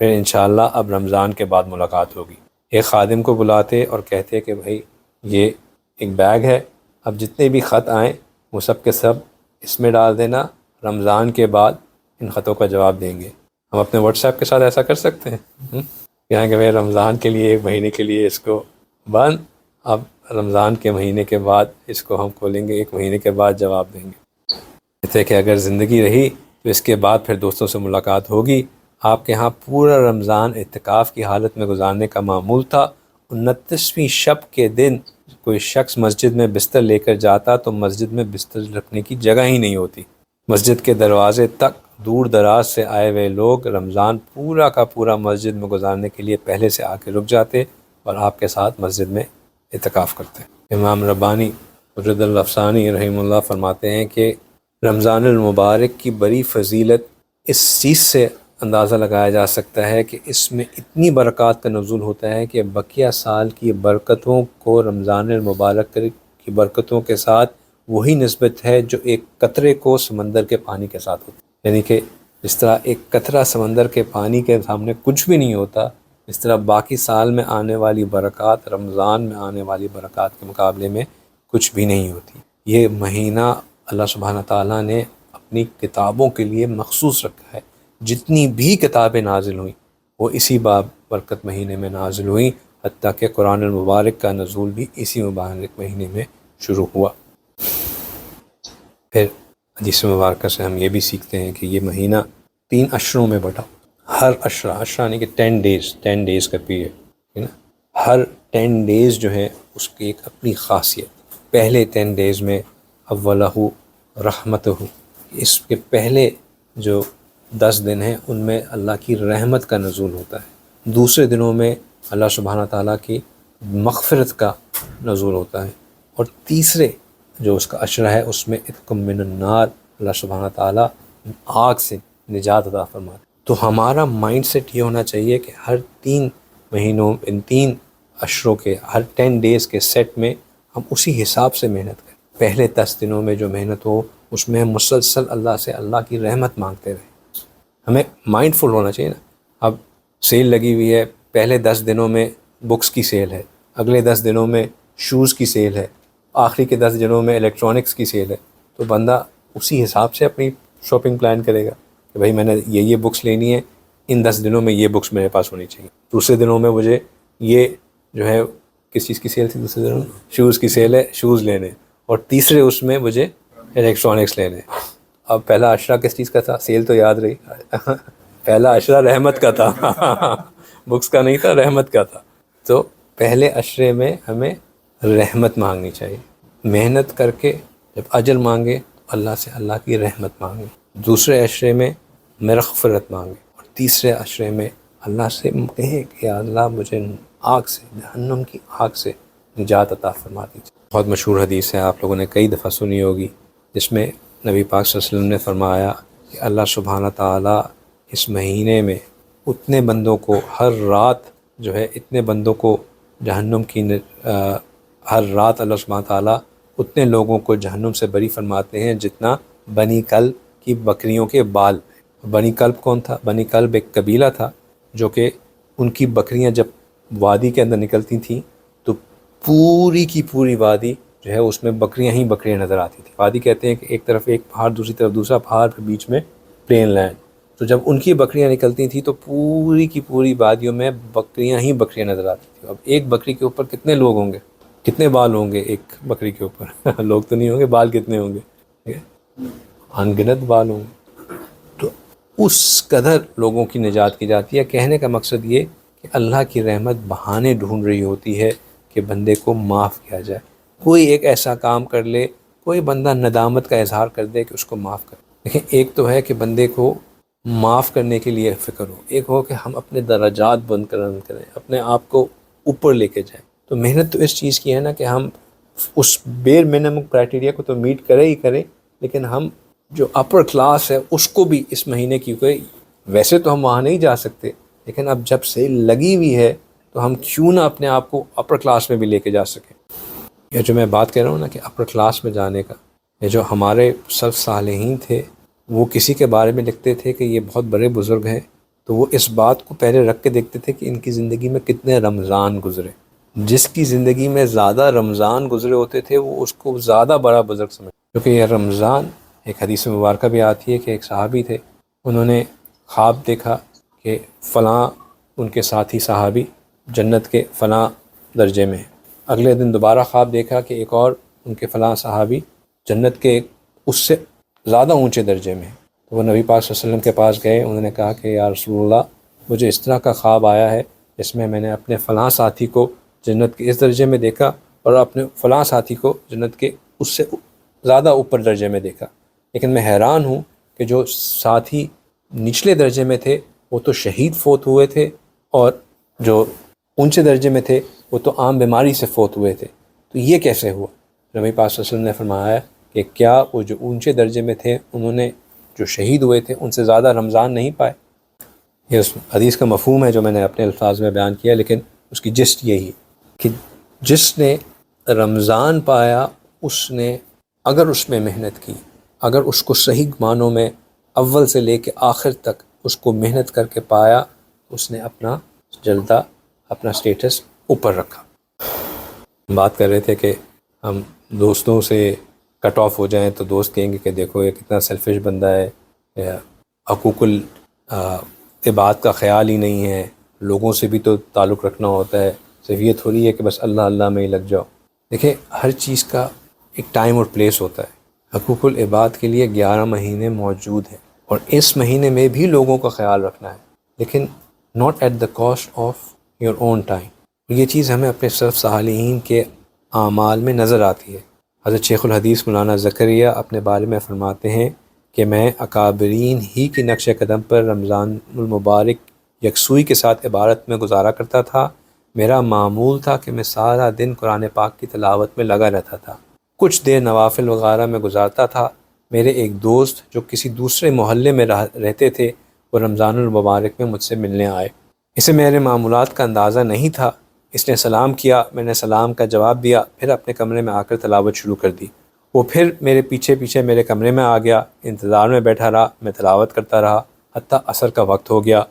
Speaker 1: پھر انشاءاللہ اب رمضان کے بعد ملاقات ہوگی۔ ایک خادم کو بلاتے اور کہتے کہ بھائی یہ ایک بیگ ہے، اب جتنے بھی خط آئیں وہ سب کے سب اس میں ڈال دینا، رمضان کے بعد ان خطوں کا جواب دیں گے۔ ہم اپنے واٹس ایپ کے ساتھ ایسا کر سکتے ہیں یہاں کہ بھائی رمضان کے لیے 1 مہینے کے لیے اس کو بند، اب رمضان کے مہینے کے بعد اس کو ہم کھولیں گے، 1 مہینے کے بعد جواب دیں گے۔ کہتے کہ اگر زندگی رہی تو اس کے بعد پھر دوستوں سے ملاقات ہوگی۔ آپ کے ہاں پورا رمضان اعتکاف کی حالت میں گزارنے کا معمول تھا۔ 29ویں شب کے دن کوئی شخص مسجد میں بستر لے کر جاتا تو مسجد میں بستر رکھنے کی جگہ ہی نہیں ہوتی۔ مسجد کے دروازے تک دور دراز سے آئے ہوئے لوگ رمضان پورا کا پورا مسجد میں گزارنے کے لیے پہلے سے آ کے رک جاتے اور آپ کے ساتھ مسجد میں اعتکاف کرتے۔ امام ربانی رضی اللہ افسانی رحمہ اللہ فرماتے ہیں کہ رمضان المبارک کی بڑی فضیلت اس چیز سے اندازہ لگایا جا سکتا ہے کہ اس میں اتنی برکات کا نزول ہوتا ہے کہ بقیہ سال کی برکتوں کو رمضان المبارک کی برکتوں کے ساتھ وہی نسبت ہے جو ایک قطرے کو سمندر کے پانی کے ساتھ ہوتی ہے۔ یعنی کہ جس طرح ایک قطرہ سمندر کے پانی کے سامنے کچھ بھی نہیں ہوتا، اس طرح باقی سال میں آنے والی برکات رمضان میں آنے والی برکات کے مقابلے میں کچھ بھی نہیں ہوتی۔ یہ مہینہ اللہ سبحانہ تعالیٰ نے اپنی کتابوں کے لیے مخصوص رکھا ہے۔ جتنی بھی کتابیں نازل ہوئیں وہ اسی برکت مہینے میں نازل ہوئیں، حتیٰ کہ قرآن المبارک کا نزول بھی اسی مبارک مہینے میں شروع ہوا۔ پھر حدیث مبارکہ سے ہم یہ بھی سیکھتے ہیں کہ یہ مہینہ 3 عشروں میں بٹا، ہر عشرہ یعنی کہ 10 ڈیز کا پیریڈ ہے نا، ہر 10 ڈیز جو ہے اس کی ایک اپنی خاصیت۔ پہلے 10 ڈیز میں اولہ رحمتہ، اس کے پہلے جو 10 دن ہیں ان میں اللہ کی رحمت کا نزول ہوتا ہے۔ دوسرے دنوں میں اللہ سبحانہ تعالیٰ کی مغفرت کا نزول ہوتا ہے، اور تیسرے جو اس کا عشرہ ہے اس میں اتقم من النار، اللہ سبحانہ تعالیٰ آگ سے نجات عطا فرماتا ہے۔ تو ہمارا مائنڈ سیٹ یہ ہونا چاہیے کہ ہر 3 مہینوں ان 3 عشروں کے ہر 10 ڈیز کے سیٹ میں ہم اسی حساب سے محنت کریں۔ پہلے 10 دنوں میں جو محنت ہو اس میں ہم مسلسل اللہ سے اللہ کی رحمت مانگتے رہیں۔ ہمیں مائنڈ فل ہونا چاہیے نا سیل لگی ہوئی ہے، پہلے 10 دنوں میں بکس کی سیل ہے، اگلے 10 دنوں میں شوز کی سیل ہے، آخری کے 10 دنوں میں الیکٹرانکس کی سیل ہے، تو بندہ اسی حساب سے اپنی شاپنگ پلان کرے گا کہ بھائی میں نے یہ بکس لینی ہے، ان 10 دنوں میں یہ بکس میرے پاس ہونی چاہیے، دوسرے دنوں میں مجھے یہ جو ہے کس چیز کی سیل تھی، دوسرے دنوں میں شوز کی سیل ہے، شوز لینے، اور تیسرے اس میں مجھے الیکٹرانکس لینے۔ اب پہلا عشرہ کس چیز کا تھا؟ سیل تو یاد رہی، پہلا عشرہ رحمت کا تھا، بکس کا نہیں تھا، رحمت کا تھا۔ تو پہلے عشرے میں ہمیں رحمت مانگنی چاہیے، محنت کر کے جب اجر مانگے تو اللہ سے اللہ کی رحمت مانگے، دوسرے عشرے میں مغفرت مانگے، اور تیسرے عشرے میں اللہ سے کہے کہ یا اللہ مجھے آگ سے، جہنم کی آگ سے نجات عطا فرما دیجیے۔ بہت مشہور حدیث ہے، آپ لوگوں نے کئی دفعہ سنی ہوگی، جس میں نبی پاک صلی اللہ علیہ وسلم نے فرمایا کہ اللہ سبحانہ تعالیٰ اس مہینے میں اتنے بندوں کو ہر رات جو ہے، اتنے بندوں کو جہنم کی ہر رات اللہ سبحانہ تعالیٰ اتنے لوگوں کو جہنم سے بری فرماتے ہیں جتنا بنی کلب کی بکریوں کے بال۔ بنی کلب کون تھا؟ بنی کلب ایک قبیلہ تھا جو کہ ان کی بکریاں جب وادی کے اندر نکلتی تھیں تو پوری کی پوری وادی جو ہے اس میں بکریاں ہی بکریاں نظر آتی تھیں۔ وادی کہتے ہیں کہ ایک طرف ایک پہاڑ، دوسری طرف دوسرا پہاڑ، پھر بیچ میں پلین لینڈ۔ تو جب ان کی بکریاں نکلتی تھیں تو پوری کی پوری وادیوں میں بکریاں ہی بکریاں نظر آتی تھیں۔ اب ایک بکری کے اوپر کتنے لوگ ہوں گے، کتنے بال ہوں گے ایک بکری کے اوپر؟ لوگ تو نہیں ہوں گے، بال کتنے ہوں گے؟ ان گنت بال ہوں گے۔ تو اس قدر لوگوں کی نجات کی جاتی ہے۔ کہنے کا مقصد یہ کہ اللہ کی رحمت بہانے ڈھونڈ رہی ہوتی ہے کہ بندے کو معاف کیا جائے۔ کوئی ایک ایسا کام کر لے، کوئی بندہ ندامت کا اظہار کر دے کہ اس کو معاف کر۔ دیکھیں، ایک تو ہے کہ بندے کو معاف کرنے کے لیے فکر ہو، ایک ہو کہ ہم اپنے درجات بلند کریں، اپنے آپ کو اوپر لے کے جائیں۔ تو محنت تو اس چیز کی ہے نا کہ ہم اس بیر منیمم کرائٹیریا کو تو میٹ کرے ہی کرے، لیکن ہم جو اپر کلاس ہے اس کو بھی اس مہینے کی کوئی، ویسے تو ہم وہاں نہیں جا سکتے، لیکن اب جب سیل لگی ہوئی ہے تو ہم کیوں نہ اپنے آپ کو اپر کلاس میں بھی لے کے جا سکیں۔ یہ جو میں بات کہہ رہا ہوں نا کہ اپر کلاس میں جانے کا، یہ جو ہمارے سلف صالحین تھے وہ کسی کے بارے میں لکھتے تھے کہ یہ بہت بڑے بزرگ ہیں تو وہ اس بات کو پہلے رکھ کے دیکھتے تھے کہ ان کی زندگی میں کتنے رمضان گزرے۔ جس کی زندگی میں زیادہ رمضان گزرے ہوتے تھے وہ اس کو زیادہ بڑا بزرگ سمجھتے، کیونکہ یہ رمضان، ایک حدیث مبارکہ بھی آتی ہے کہ ایک صحابی تھے، انہوں نے خواب دیکھا کہ فلاں ان کے ساتھی صحابی جنت کے فلاں درجے میں ہیں۔ اگلے دن دوبارہ خواب دیکھا کہ ایک اور ان کے فلاں صحابی جنت کے اس سے زیادہ اونچے درجے میں ہیں۔ تو وہ نبی پاک صلی اللہ علیہ وسلم کے پاس گئے، انہوں نے کہا کہ یا رسول اللہ، مجھے اس طرح کا خواب آیا ہے جس میں نے اپنے فلاں ساتھی کو جنت کے اس درجے میں دیکھا اور اپنے فلاں ساتھی کو جنت کے اس سے زیادہ اوپر درجے میں دیکھا، لیکن میں حیران ہوں کہ جو ساتھی نچلے درجے میں تھے وہ تو شہید فوت ہوئے تھے، اور جو اونچے درجے میں تھے وہ تو عام بیماری سے فوت ہوئے تھے، تو یہ کیسے ہوا؟ نبی پاک صلی اللہ علیہ وسلم نے فرمایا کہ کیا وہ جو اونچے درجے میں تھے انہوں نے جو شہید ہوئے تھے ان سے زیادہ رمضان نہیں پائے؟ یہ اس حدیث کا مفہوم ہے جو میں نے اپنے الفاظ میں بیان کیا، لیکن اس کی جسٹ یہی کہ جس نے رمضان پایا اس نے اگر اس میں محنت کی، اگر اس کو صحیح معنوں میں اول سے لے کے آخر تک اس کو محنت کر کے پایا، اس نے اپنا جلدہ، اپنا سٹیٹس اوپر رکھا۔ بات کر رہے تھے کہ ہم دوستوں سے کٹ آف ہو جائیں تو دوست کہیں گے کہ دیکھو یہ کتنا سیلفش بندہ ہے، حقوق العباد کا خیال ہی نہیں ہے، لوگوں سے بھی تو تعلق رکھنا ہوتا ہے، صرف یہ تھوڑی ہے کہ بس اللہ اللہ میں ہی لگ جاؤ۔ دیکھیں، ہر چیز کا ایک ٹائم اور پلیس ہوتا ہے۔ حقوق العباد کے لیے 11 مہینے موجود ہیں، اور اس مہینے میں بھی لوگوں کا خیال رکھنا ہے، لیکن not at the cost of your own time. یہ چیز ہمیں اپنے سلف صالحین کے اعمال میں نظر آتی ہے۔ حضرت شیخ الحدیث مولانا زکریا اپنے بارے میں فرماتے ہیں کہ میں اکابرین ہی کی نقش قدم پر رمضان المبارک یکسوئی کے ساتھ عبادت میں گزارا کرتا تھا۔ میرا معمول تھا کہ میں سارا دن قرآن پاک کی تلاوت میں لگا رہتا تھا، کچھ دیر نوافل وغیرہ میں گزارتا تھا۔ میرے ایک دوست جو کسی دوسرے محلے میں رہتے تھے وہ رمضان المبارک میں مجھ سے ملنے آئے۔ اسے میرے معمولات کا اندازہ نہیں تھا، اس نے سلام کیا، میں نے سلام کا جواب دیا، پھر اپنے کمرے میں آ کر تلاوت شروع کر دی۔ وہ پھر میرے پیچھے پیچھے میرے کمرے میں آ گیا، انتظار میں بیٹھا رہا، میں تلاوت کرتا رہا حتیٰ عصر کا وقت ہو گیا۔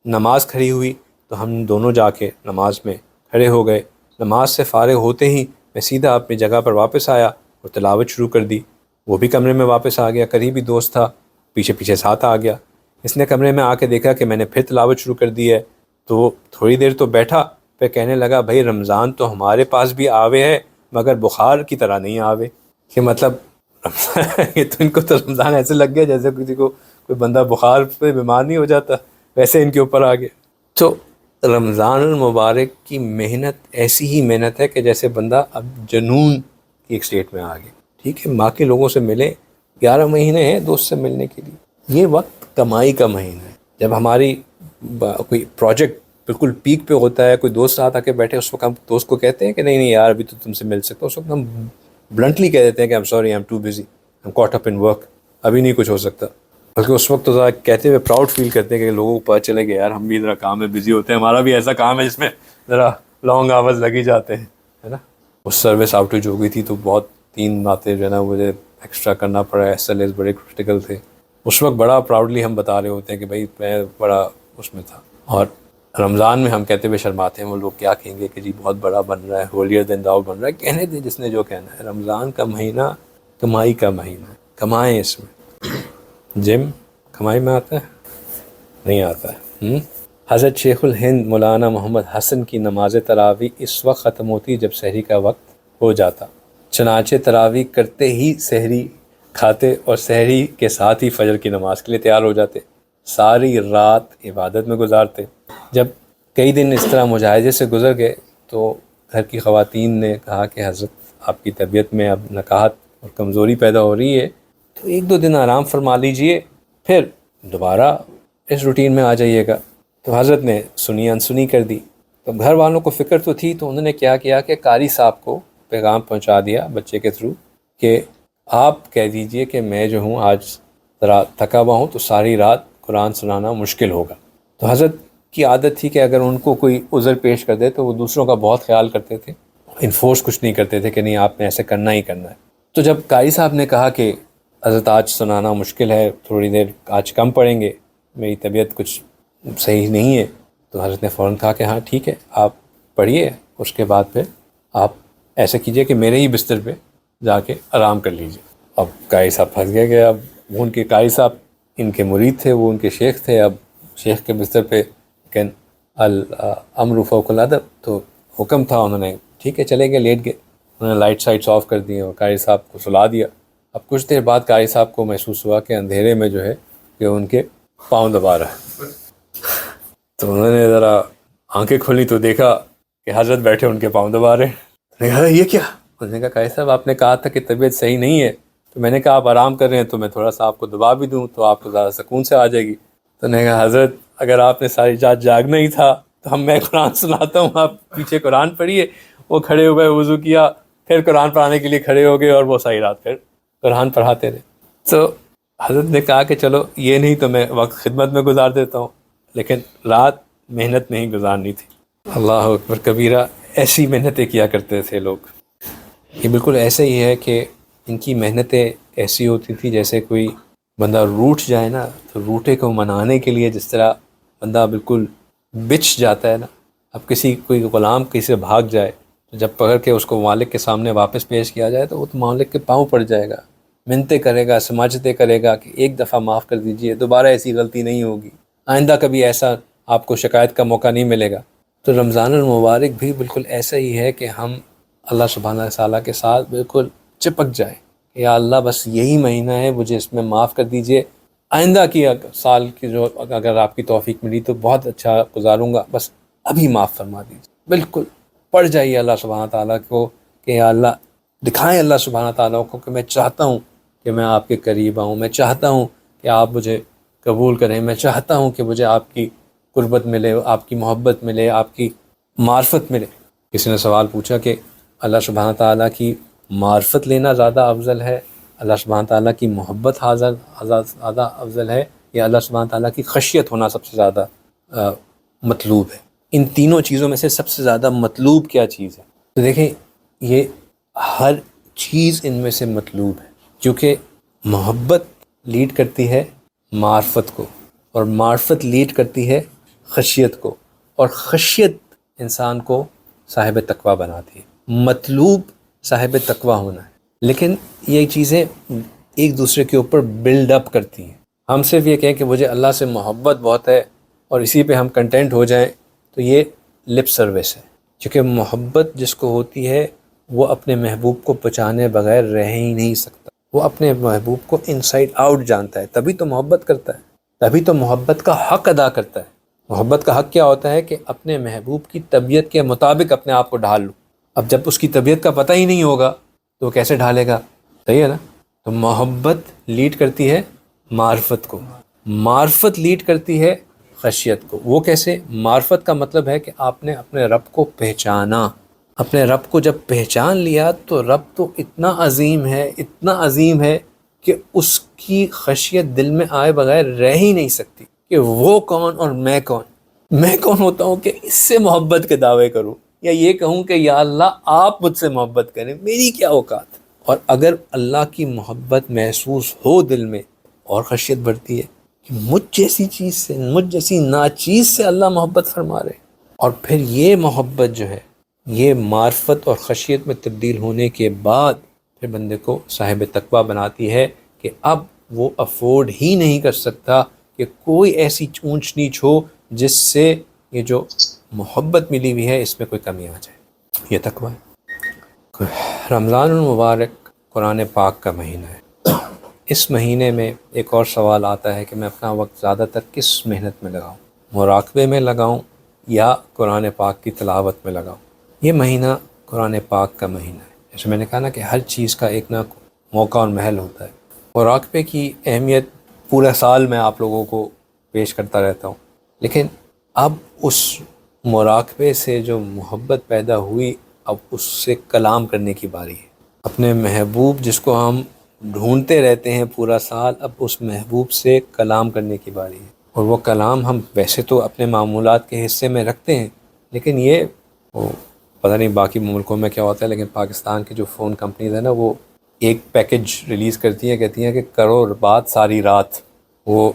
Speaker 1: نماز کھڑی ہوئی تو ہم دونوں جا کے نماز میں کھڑے ہو گئے. نماز سے فارغ ہوتے ہی میں سیدھا اپنی جگہ پر واپس آیا اور تلاوت شروع کر دی. وہ بھی کمرے میں واپس آ گیا، قریبی دوست تھا، پیچھے پیچھے ساتھ آ گیا. اس نے کمرے میں آ کے دیکھا کہ میں نے پھر تلاوت شروع کر دی ہے، تو تھوڑی دیر تو بیٹھا، پھر کہنے لگا بھائی رمضان تو ہمارے پاس بھی آوے ہے مگر بخار کی طرح نہیں آوے. کہ مطلب یہ تو ان کو تو رمضان ایسے لگ گیا جیسے کسی کو کوئی بندہ بخار پہ بیمار نہیں ہو جاتا، ویسے ان کے اوپر آ گیا. تو رمضان المبارک کی محنت ایسی ہی محنت ہے کہ جیسے بندہ اب جنون کی ایک اسٹیٹ میں آ گیا. ٹھیک ہے، باقی لوگوں سے ملے، 11 مہینے ہیں دوست سے ملنے کے لیے. یہ وقت کمائی کا مہینہ ہے. جب ہماری کوئی پروجیکٹ بالکل پیک پہ ہوتا ہے، کوئی دوست ساتھ آ کے بیٹھے، اس وقت ہم دوست کو کہتے ہیں کہ نہیں یار ابھی تو تم سے مل سکتا. اس وقت ہم بلنٹلی کہہ دیتے ہیں کہ I'm sorry I'm too busy, I'm caught up in work, ابھی نہیں کچھ ہو سکتا. بلکہ اس وقت تو ذرا کہتے ہوئے پراؤڈ فیل کرتے ہیں کہ لوگوں کو پتہ چلے کہ یار ہم بھی ذرا کام میں بزی ہوتے ہیں، ہمارا بھی ایسا کام ہے جس میں ذرا لانگ آورز لگی جاتے ہیں، ہے نا. اس سروس آؤٹیج ہو گئی تھی تو بہت 3 باتیں جو ہے نا مجھے ایکسٹرا کرنا پڑا. SLAs بڑے کرٹیکل تھے. اس وقت بڑا پراؤڈلی ہم بتا رہے ہوتے ہیں کہ بھائی میں بڑا اس میں تھا. اور رمضان میں ہم کہتے ہوئے شرماتے ہیں وہ لوگ کیا کہیں گے کہ جی بہت بڑا بن رہا ہے، ہولیئر دین داؤ بن رہا ہے. کہنے دے جس نے جو کہنا ہے. رمضان کا مہینہ کمائی کا مہینہ ہے، کمائیں اس میں. جم کمائی میں آتا ہے؟ نہیں آتا ہے. حضرت شیخ الہند مولانا محمد حسن کی نماز تراویح اس وقت ختم ہوتی جب سحری کا وقت ہو جاتا. چنانچہ تراویح کرتے ہی سحری کھاتے اور سحری کے ساتھ ہی فجر کی نماز کے لیے تیار ہو جاتے. ساری رات عبادت میں گزارتے. جب کئی دن اس طرح مجاہدے سے گزر گئے تو گھر کی خواتین نے کہا کہ حضرت آپ کی طبیعت میں اب نکاہت اور کمزوری پیدا ہو رہی ہے، تو 1-2 دن آرام فرما لیجئے، پھر دوبارہ اس روٹین میں آ جائیے گا. تو حضرت نے سنی انسنی کر دی. تو گھر والوں کو فکر تو تھی، تو انہوں نے کیا کیا کہ قاری صاحب کو پیغام پہنچا دیا بچے کے تھرو کہ آپ کہہ دیجئے کہ میں جو ہوں آج ذرا تھکا ہوا ہوں تو ساری رات قرآن سنانا مشکل ہوگا. تو حضرت کی عادت تھی کہ اگر ان کو کوئی عذر پیش کر دے تو وہ دوسروں کا بہت خیال کرتے تھے، انفورس کچھ نہیں کرتے تھے کہ نہیں آپ نے ایسے کرنا ہی کرنا ہے. تو جب قاری صاحب نے کہا کہ حضرت آج سنانا مشکل ہے، تھوڑی دیر آج کم پڑھیں گے، میری طبیعت کچھ صحیح نہیں ہے، تو حضرت نے فوراً کہا کہ ہاں ٹھیک ہے آپ پڑھیے، اس کے بعد پھر آپ ایسا کیجئے کہ میرے ہی بستر پہ جا کے آرام کر لیجئے. اب قاری صاحب پھنس گئے کہ اب وہ ان کے قاری صاحب ان کے مرید تھے، وہ ان کے شیخ تھے. اب شیخ کے بستر پہ کہ الامر فوق الادب، تو حکم تھا. انہوں نے ٹھیک ہے چلے گئے، لیٹ گئے. انہوں نے لائٹ سائٹس آف کر دی اور قاری صاحب کو سلا دیا. اب کچھ دیر بعد قاری صاحب کو محسوس ہوا کہ اندھیرے میں جو ہے کہ ان کے پاؤں دبا رہا ہے. تو انہوں نے ذرا آنکھیں کھولی تو دیکھا کہ حضرت بیٹھے ان کے پاؤں دبا رہے ہیں. نے کہا یہ کیا؟ انہوں نے کہا قاری صاحب آپ نے کہا تھا کہ طبیعت صحیح نہیں ہے، تو میں نے کہا آپ آرام کر رہے ہیں تو میں تھوڑا سا آپ کو دبا بھی دوں تو آپ کو زیادہ سکون سے آ جائے گی. تو نے کہا حضرت اگر آپ نے ساری رات جاگنا ہی تھا تو میں قرآن سناتا ہوں، آپ پیچھے قرآن پڑھیے. وہ کھڑے ہوئے وضو کیا، پھر قرآن پڑھانے کے لیے کھڑے ہو گئے اور وہ ساری رات پھر قرآن پڑھاتے رہے. تو حضرت نے کہا کہ چلو یہ نہیں تو میں وقت خدمت میں گزار دیتا ہوں، لیکن رات محنت نہیں گزارنی تھی. اللہ اکبر کبیرہ، ایسی محنتیں کیا کرتے تھے لوگ. یہ بالکل ایسے ہی ہے کہ ان کی محنتیں ایسی ہوتی تھی جیسے کوئی بندہ روٹھ جائے نا، تو روٹے کو منانے کے لیے جس طرح بندہ بالکل بچ جاتا ہے نا. اب کوئی غلام کسی سے بھاگ جائے تو جب پکڑ کے اس کو مالک کے سامنے واپس پیش کیا جائے تو وہ تو مالک کے پاؤں پڑ جائے گا، منتیں کرے گا، سماجتیں کرے گا کہ ایک دفعہ معاف کر دیجئے، دوبارہ ایسی غلطی نہیں ہوگی، آئندہ کبھی ایسا آپ کو شکایت کا موقع نہیں ملے گا. تو رمضان المبارک بھی بالکل ایسا ہی ہے کہ ہم اللہ سبحانہ تعالیٰ کے ساتھ بالکل چپک جائیں کہ یا اللہ بس یہی مہینہ ہے، مجھے اس میں معاف کر دیجئے، آئندہ کی سال کی جو اگر آپ کی توفیق ملی تو بہت اچھا گزاروں گا، بس ابھی معاف فرما دیجیے. بالکل پڑ جائیے اللہ سبحانہ تعالیٰ کو کہ یا اللہ، دکھائیں اللہ سبحانہ تعالیٰ کو کہ میں چاہتا ہوں کہ میں آپ کے قریب آؤں، میں چاہتا ہوں کہ آپ مجھے قبول کریں، میں چاہتا ہوں کہ مجھے آپ کی قربت ملے، آپ کی محبت ملے، آپ کی معرفت ملے. کسی نے سوال پوچھا کہ اللہ سبحانہ تعالیٰ کی معرفت لینا زیادہ افضل ہے، اللہ سبحانہ تعالیٰ کی محبت زیادہ افضل ہے، یا اللہ سبحانہ تعالیٰ کی خشیت ہونا سب سے زیادہ مطلوب ہے؟ ان تینوں چیزوں میں سے سب سے زیادہ مطلوب کیا چیز ہے؟ تو دیکھیں یہ ہر چیز ان میں سے مطلوب ہے، کیونکہ محبت لیڈ کرتی ہے معرفت کو، اور معرفت لیڈ کرتی ہے خشیت کو، اور خشیت انسان کو صاحب تقوی بناتی ہے۔ مطلوب صاحب تقوی ہونا ہے، لیکن یہ چیزیں ایک دوسرے کے اوپر بلڈ اپ کرتی ہیں۔ ہم صرف یہ کہیں کہ مجھے اللہ سے محبت بہت ہے اور اسی پہ ہم کنٹینٹ ہو جائیں، تو یہ لپ سروس ہے، کیونکہ محبت جس کو ہوتی ہے وہ اپنے محبوب کو پہچانے بغیر رہ ہی نہیں سکتا۔ وہ اپنے محبوب کو انسائیڈ آؤٹ جانتا ہے، تبھی تو محبت کرتا ہے، تبھی تو محبت کا حق ادا کرتا ہے۔ محبت کا حق کیا ہوتا ہے کہ اپنے محبوب کی طبیعت کے مطابق اپنے آپ کو ڈھال لوں۔ اب جب اس کی طبیعت کا پتہ ہی نہیں ہوگا تو وہ کیسے ڈھالے گا؟ صحیح ہے نا؟ تو محبت لیڈ کرتی ہے معرفت کو، معرفت لیڈ کرتی ہے خشیت کو۔ وہ کیسے؟ معرفت کا مطلب ہے کہ آپ نے اپنے رب کو پہچانا۔ اپنے رب کو جب پہچان لیا تو رب تو اتنا عظیم ہے، اتنا عظیم ہے کہ اس کی خشیت دل میں آئے بغیر رہ ہی نہیں سکتی کہ وہ کون اور میں کون۔ میں کون ہوتا ہوں کہ اس سے محبت کے دعوے کروں، یا یہ کہوں کہ یا اللہ آپ مجھ سے محبت کریں، میری کیا اوقات۔ اور اگر اللہ کی محبت محسوس ہو دل میں، اور خشیت بڑھتی ہے کہ مجھ جیسی چیز سے، مجھ جیسی ناچیز سے اللہ محبت فرما رہے، اور پھر یہ محبت جو ہے یہ معرفت اور خشیت میں تبدیل ہونے کے بعد پھر بندے کو صاحب تقوی بناتی ہے کہ اب وہ افورڈ ہی نہیں کر سکتا کہ کوئی ایسی اونچ نیچ ہو جس سے یہ جو محبت ملی ہوئی ہے اس میں کوئی کمی آ جائے۔ یہ تقوی ہے۔ رمضان المبارک قرآن پاک کا مہینہ ہے۔ اس مہینے میں ایک اور سوال آتا ہے کہ میں اپنا وقت زیادہ تر کس محنت میں لگاؤں، مراقبے میں لگاؤں یا قرآن پاک کی تلاوت میں لگاؤں۔ یہ مہینہ قرآن پاک کا مہینہ ہے۔ جیسے میں نے کہا نا کہ ہر چیز کا ایک نہ موقع اور محل ہوتا ہے۔ مراقبے کی اہمیت پورے سال میں آپ لوگوں کو پیش کرتا رہتا ہوں، لیکن اب اس مراقبے سے جو محبت پیدا ہوئی، اب اس سے کلام کرنے کی باری ہے۔ اپنے محبوب جس کو ہم ڈھونڈتے رہتے ہیں پورا سال، اب اس محبوب سے کلام کرنے کی باری ہے۔ اور وہ کلام ہم ویسے تو اپنے معمولات کے حصے میں رکھتے ہیں، لیکن یہ پتہ نہیں باقی ملکوں میں کیا ہوتا ہے، لیکن پاکستان کی جو فون کمپنیز ہیں نا، وہ ایک پیکج ریلیز کرتی ہیں، کہتی ہیں کہ کرو بات ساری رات۔ وہ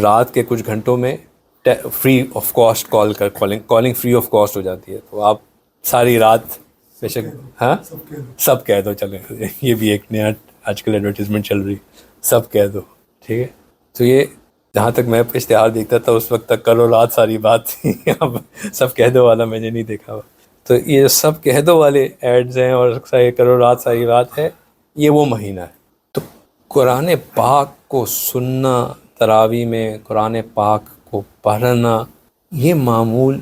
Speaker 1: رات کے کچھ گھنٹوں میں free of cost calling free of cost ہو جاتی ہے، تو آپ ساری رات بے شک ہاں سب کہہ دو، چلیں یہ بھی ایک نیا آج کل ایڈورٹیزمنٹ چل رہی، سب کہہ دو، ٹھیک ہے۔ تو یہ جہاں تک میں اشتہار دیکھتا تھا اس وقت تک کرو رات ساری بات تھی، اب سب کہہ دو والا میں نے نہیں دیکھا ہوا۔ تو یہ سب کہہ دو والے ایڈز ہیں اور یہ کرو رات ساری بات ہے، یہ وہ مہینہ ہے۔ تو قرآن پاک کو سننا، تراویح میں قرآن پاک کو پڑھنا، یہ معمول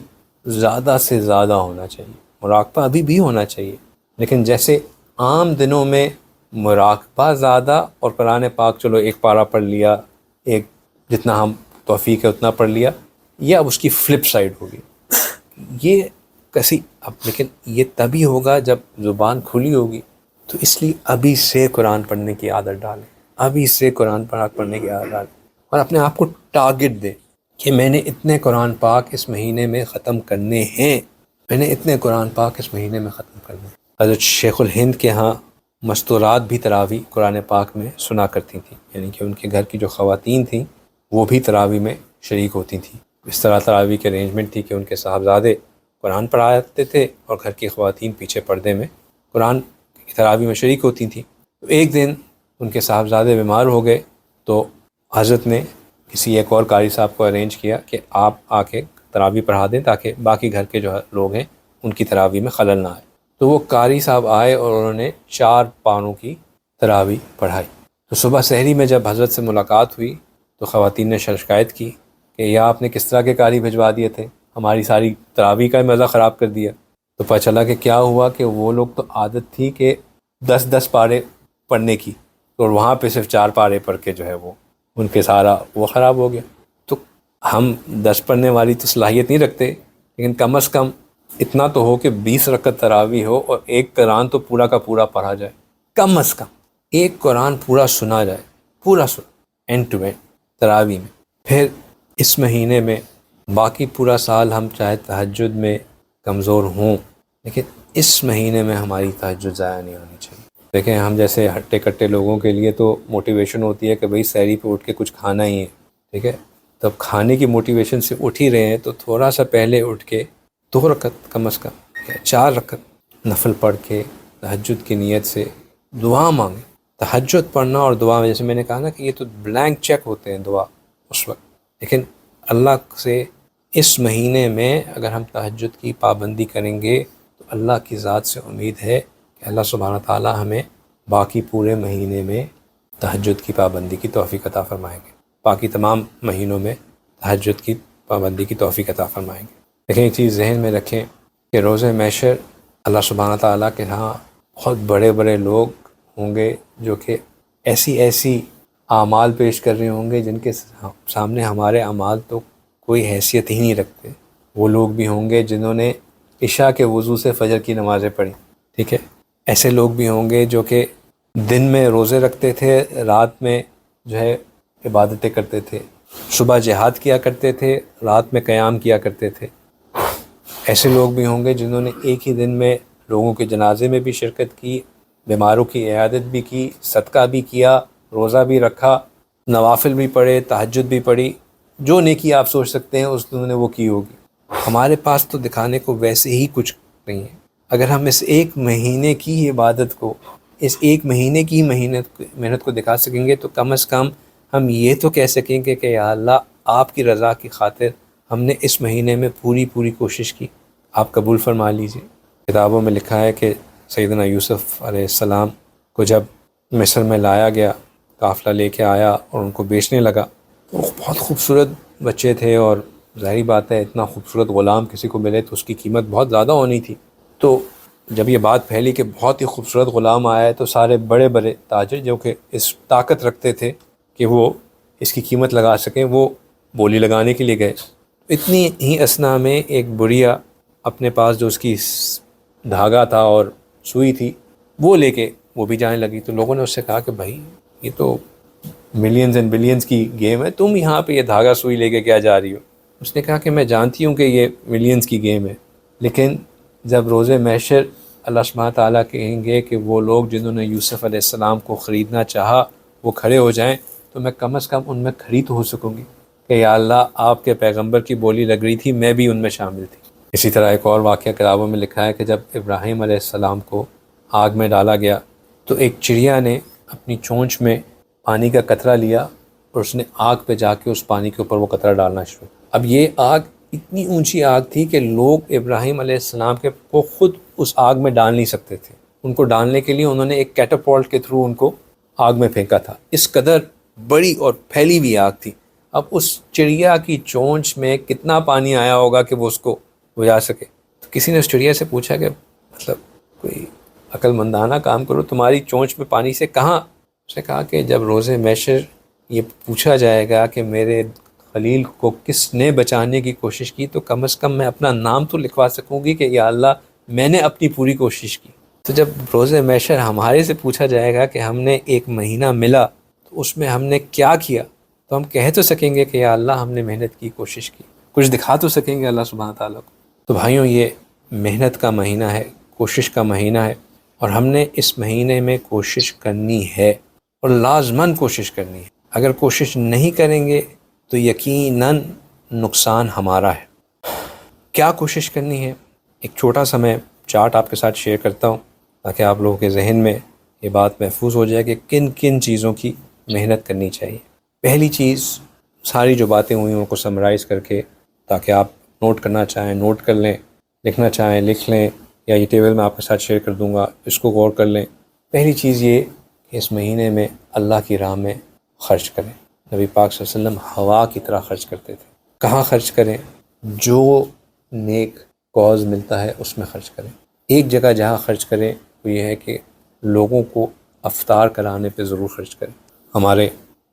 Speaker 1: زیادہ سے زیادہ ہونا چاہیے۔ مراقبہ ابھی بھی ہونا چاہیے، لیکن جیسے عام دنوں میں مراقبہ زیادہ اور قرآن پاک چلو ایک پارہ پڑھ لیا، ایک جتنا ہم توفیق ہے اتنا پڑھ لیا، یہ اب اس کی فلپ سائڈ ہوگی۔ یہ کسی اب لیکن یہ تبھی ہوگا جب زبان کھلی ہوگی، تو اس لیے ابھی سے قرآن پڑھنے کی عادت ڈالیں، ابھی سے قرآن پاک پڑھنے کی عادت ڈالیں، اور اپنے آپ کو ٹارگٹ دیں کہ میں نے اتنے قرآن پاک اس مہینے میں ختم کرنے ہیں، میں نے اتنے قرآن پاک اس مہینے میں ختم کرنے ہیں۔ حضرت شیخ الہند کے ہاں مستورات بھی تراویح قرآن پاک میں سنا کرتی تھیں، یعنی کہ ان کے گھر کی جو خواتین تھیں وہ بھی تراویح میں شریک ہوتی تھیں۔ اس طرح تراویح کی ارینجمنٹ تھی کہ ان کے صاحبزادے قرآن پڑھاتے تھے اور گھر کی خواتین پیچھے پردے میں قرآن کی تراویح میں شریک ہوتی تھیں۔ تو ایک دن ان کے صاحبزادے بیمار ہو گئے، تو حضرت نے کسی ایک اور قاری صاحب کو ارینج کیا کہ آپ آ کے تراویح پڑھا دیں تاکہ باقی گھر کے جو لوگ ہیں ان کی تراویح میں خلل نہ آئے۔ تو وہ قاری صاحب آئے اور انہوں نے 4 پاروں کی تراویح پڑھائی۔ تو صبح سحری میں جب حضرت سے ملاقات ہوئی تو خواتین نے شکایت کی کہ یا آپ نے کس طرح کے قاری بھجوا دیے تھے، ہماری ساری تراویح کا مزہ خراب کر دیا۔ تو پتہ چلا کہ کیا ہوا کہ وہ لوگ تو عادت تھی کہ 10 پارے پڑھنے کی، اور وہاں پہ صرف 4 پارے پڑھ کے جو ہے وہ ان کے سارا وہ خراب ہو گیا۔ تو ہم 10 پڑھنے والی تو صلاحیت نہیں رکھتے، لیکن کم از کم اتنا تو ہو کہ 20 رکعت تراویح ہو اور ایک قرآن تو پورا کا پورا پڑھا جائے، کم از کم ایک قرآن پورا سنا جائے، پورا سنا اینڈ ٹو اینڈ تراویح میں۔ پھر اس مہینے میں باقی پورا سال ہم چاہے تہجد میں کمزور ہوں، لیکن اس مہینے میں ہماری تہجد ضائع نہیں ہونی چاہیے۔ دیکھیں ہم جیسے ہٹے کٹے لوگوں کے لیے تو موٹیویشن ہوتی ہے کہ بھئی سحری پہ اٹھ کے کچھ کھانا ہی ہے، ٹھیک ہے، تب کھانے کی موٹیویشن سے اٹھ ہی رہے ہیں تو تھوڑا سا پہلے اٹھ کے 2 رکعت کم از کم یا 4 رکعت نفل پڑھ کے تہجد کی نیت سے دعا مانگیں. تہجد پڑھنا اور دعا، جیسے میں نے کہا نا کہ یہ تو بلینک چیک ہوتے ہیں دعا اس وقت، لیکن اللہ سے اس مہینے میں اگر ہم تہجد کی پابندی کریں گے تو اللہ کی ذات سے امید ہے کہ اللہ سبحانہ تعالیٰ ہمیں باقی پورے مہینے میں تہجد کی پابندی کی توفیق عطا فرمائیں گے، باقی تمام مہینوں میں تہجد کی پابندی کی توفیق عطا فرمائیں گے. لیکن ایک چیز ذہن میں رکھیں کہ روز محشر اللہ سبحانہ تعالیٰ کے ہاں بہت بڑے بڑے لوگ ہوں گے جو کہ ایسی اعمال پیش کر رہے ہوں گے جن کے سامنے ہمارے اعمال تو کوئی حیثیت ہی نہیں رکھتے. وہ لوگ بھی ہوں گے جنہوں نے عشاء کے وضو سے فجر کی نمازیں پڑھی، ٹھیک ہے. ایسے لوگ بھی ہوں گے جو کہ دن میں روزے رکھتے تھے، رات میں جو ہے عبادتیں کرتے تھے، صبح جہاد کیا کرتے تھے، رات میں قیام کیا کرتے تھے. ایسے لوگ بھی ہوں گے جنہوں نے ایک ہی دن میں لوگوں کے جنازے میں بھی شرکت کی، بیماروں کی عیادت بھی کی، صدقہ بھی کیا، روزہ بھی رکھا، نوافل بھی پڑھے، تہجد بھی پڑھی. جو نیکی آپ سوچ سکتے ہیں اس دن نے وہ کی ہوگی. ہمارے پاس تو دکھانے کو ویسے ہی کچھ نہیں ہے. اگر ہم اس ایک مہینے کی عبادت کو، اس ایک مہینے کی محنت کو دکھا سکیں گے تو کم از کم ہم یہ تو کہہ سکیں گے کہ یا اللہ آپ کی رضا کی خاطر ہم نے اس مہینے میں پوری کوشش کی، آپ قبول فرما لیجیے. کتابوں میں لکھا ہے کہ سیدنا یوسف علیہ السلام کو جب مصر میں لایا گیا، قافلہ لے کے آیا اور ان کو بیچنے لگا، تو وہ بہت خوبصورت بچے تھے اور ظاہری بات ہے اتنا خوبصورت غلام کسی کو ملے تو اس کی قیمت بہت زیادہ ہونی تھی. تو جب یہ بات پھیلی کہ بہت ہی خوبصورت غلام آیا ہے تو سارے بڑے بڑے تاجر جو کہ اس طاقت رکھتے تھے کہ وہ اس کی قیمت لگا سکیں، وہ بولی لگانے کے لیے گئے. اتنی ہی اثنا میں ایک بڑھیا اپنے پاس جو اس کی دھاگا تھا اور سوئی تھی وہ لے کے وہ بھی جانے لگی. تو لوگوں نے اس سے کہا کہ بھائی یہ تو ملینز اینڈ بلینز کی گیم ہے، تم یہاں پہ یہ دھاگا سوئی لے کے کیا جا رہی ہو؟ اس نے کہا کہ میں جانتی ہوں کہ یہ ملینز کی گیم ہے، لیکن جب روز محشر اللہ سبحانہ تعالیٰ کہیں گے کہ وہ لوگ جنہوں نے یوسف علیہ السلام کو خریدنا چاہا وہ کھڑے ہو جائیں تو میں کم از کم ان میں کھڑی تو ہو سکوں گی کہ یا اللہ آپ کے پیغمبر کی بولی لگ رہی تھی، میں بھی ان میں شامل تھی. اسی طرح ایک اور واقعہ کتابوں میں لکھا ہے کہ جب ابراہیم علیہ السلام کو آگ میں ڈالا گیا تو ایک چڑیا نے اپنی چونچ میں پانی کا قطرہ لیا اور اس نے آگ پہ جا کے اس پانی کے اوپر وہ قطرہ ڈالنا شروع. اب یہ آگ اتنی اونچی آگ تھی کہ لوگ ابراہیم علیہ السلام کو خود اس آگ میں ڈال نہیں سکتے تھے. ان کو ڈالنے کے لیے انہوں نے ایک کیٹاپولٹ کے تھرو ان کو آگ میں پھینکا تھا. اس قدر بڑی اور پھیلی ہوئی آگ تھی. اب اس چڑیا کی چونچ میں کتنا پانی آیا ہوگا کہ وہ اس کو بجھا سکے. تو کسی نے اس چڑیا سے پوچھا کہ مطلب کوئی عقل مندانہ کام کرو، تمہاری چونچ میں پانی سے کہاں؟ اس نے کہا کہ جب روز محشر یہ پوچھا جائے گا کہ میرے خلیل کو کس نے بچانے کی کوشش کی تو کم از کم میں اپنا نام تو لکھوا سکوں گی کہ یا اللہ میں نے اپنی پوری کوشش کی. تو جب روز محشر ہمارے سے پوچھا جائے گا کہ ہم نے ایک مہینہ ملا تو اس میں ہم نے کیا کیا، تو ہم کہہ تو سکیں گے کہ یا اللہ ہم نے محنت کی، کوشش کی، کچھ دکھا تو سکیں گے اللہ سبحانہ تعالیٰ کو. تو بھائیوں یہ محنت کا مہینہ ہے، کوشش کا مہینہ ہے، اور ہم نے اس مہینے میں کوشش کرنی ہے اور لازماً کوشش کرنی ہے. اگر کوشش نہیں کریں گے تو یقیناً نقصان ہمارا ہے. کیا کوشش کرنی ہے؟ ایک چھوٹا سا میں چارٹ آپ کے ساتھ شیئر کرتا ہوں تاکہ آپ لوگوں کے ذہن میں یہ بات محفوظ ہو جائے کہ کن کن چیزوں کی محنت کرنی چاہیے. پہلی چیز، ساری جو باتیں ہوئی ان کو سمرائز کر کے تاکہ آپ نوٹ کرنا چاہیں نوٹ کر لیں، لکھنا چاہیں لکھ لیں، یا یہ ٹیبل میں آپ کے ساتھ شیئر کر دوں گا، اس کو غور کر لیں. پہلی چیز یہ کہ اس مہینے میں اللہ کی راہ میں خرچ کریں. نبی پاک صلی اللہ علیہ وسلم ہوا کی طرح خرچ کرتے تھے. کہاں خرچ کریں؟ جو نیک کاز ملتا ہے اس میں خرچ کریں. ایک جگہ جہاں خرچ کریں وہ یہ ہے کہ لوگوں کو افطار کرانے پہ ضرور خرچ کریں. ہمارے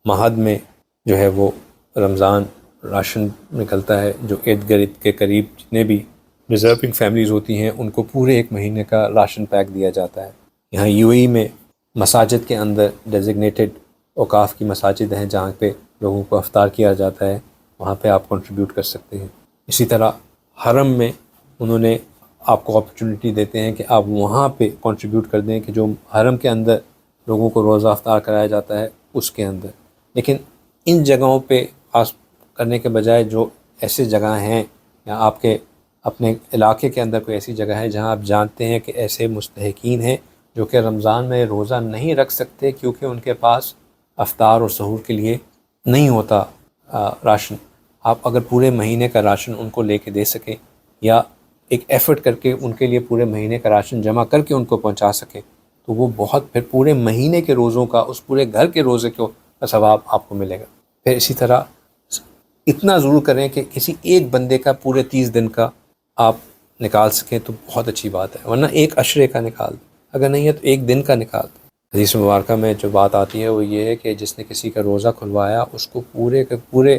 Speaker 1: مہد میں جو ہے وہ رمضان راشن نکلتا ہے، جو ارد گرد کے قریب جتنے بھی ڈیزرونگ فیملیز ہوتی ہیں ان کو پورے ایک مہینے کا راشن پیک دیا جاتا ہے. یہاں یو اے ای میں مساجد کے اندر ڈیزگنیٹڈ اوقاف کی مساجد ہیں جہاں پہ لوگوں کو افطار کیا جاتا ہے، وہاں پہ آپ کنٹریبیوٹ کر سکتے ہیں. اسی طرح حرم میں انہوں نے آپ کو اپرچونٹی دیتے ہیں کہ آپ وہاں پہ کنٹریبیوٹ کر دیں کہ جو حرم کے اندر لوگوں کو روزہ افطار کرایا جاتا ہے اس کے اندر. لیکن ان جگہوں پہ خاص کرنے کے بجائے جو ایسی جگہ ہیں یا آپ کے اپنے علاقے کے اندر کوئی ایسی جگہ ہے جہاں آپ جانتے ہیں کہ ایسے مستحقین ہیں جو کہ رمضان میں روزہ نہیں رکھ سکتے کیونکہ ان کے پاس افطار اور سحور کے لیے نہیں ہوتا راشن، آپ اگر پورے مہینے کا راشن ان کو لے کے دے سکیں یا ایک ایفرٹ کر کے ان کے لیے پورے مہینے کا راشن جمع کر کے ان کو پہنچا سکیں تو وہ بہت پھر پورے مہینے کے روزوں کا، اس پورے گھر کے روزے کا ثواب آپ کو ملے گا۔ پھر اسی طرح اتنا ضرور کریں کہ کسی ایک بندے کا پورے 30 دن کا آپ نکال سکیں تو بہت اچھی بات ہے، ورنہ ایک عشرے کا نکال دیں، اگر نہیں ہے تو ایک دن کا نکال دیں۔ حدیث مبارکہ میں جو بات آتی ہے وہ یہ ہے کہ جس نے کسی کا روزہ کھلوایا اس کو پورے کے پورے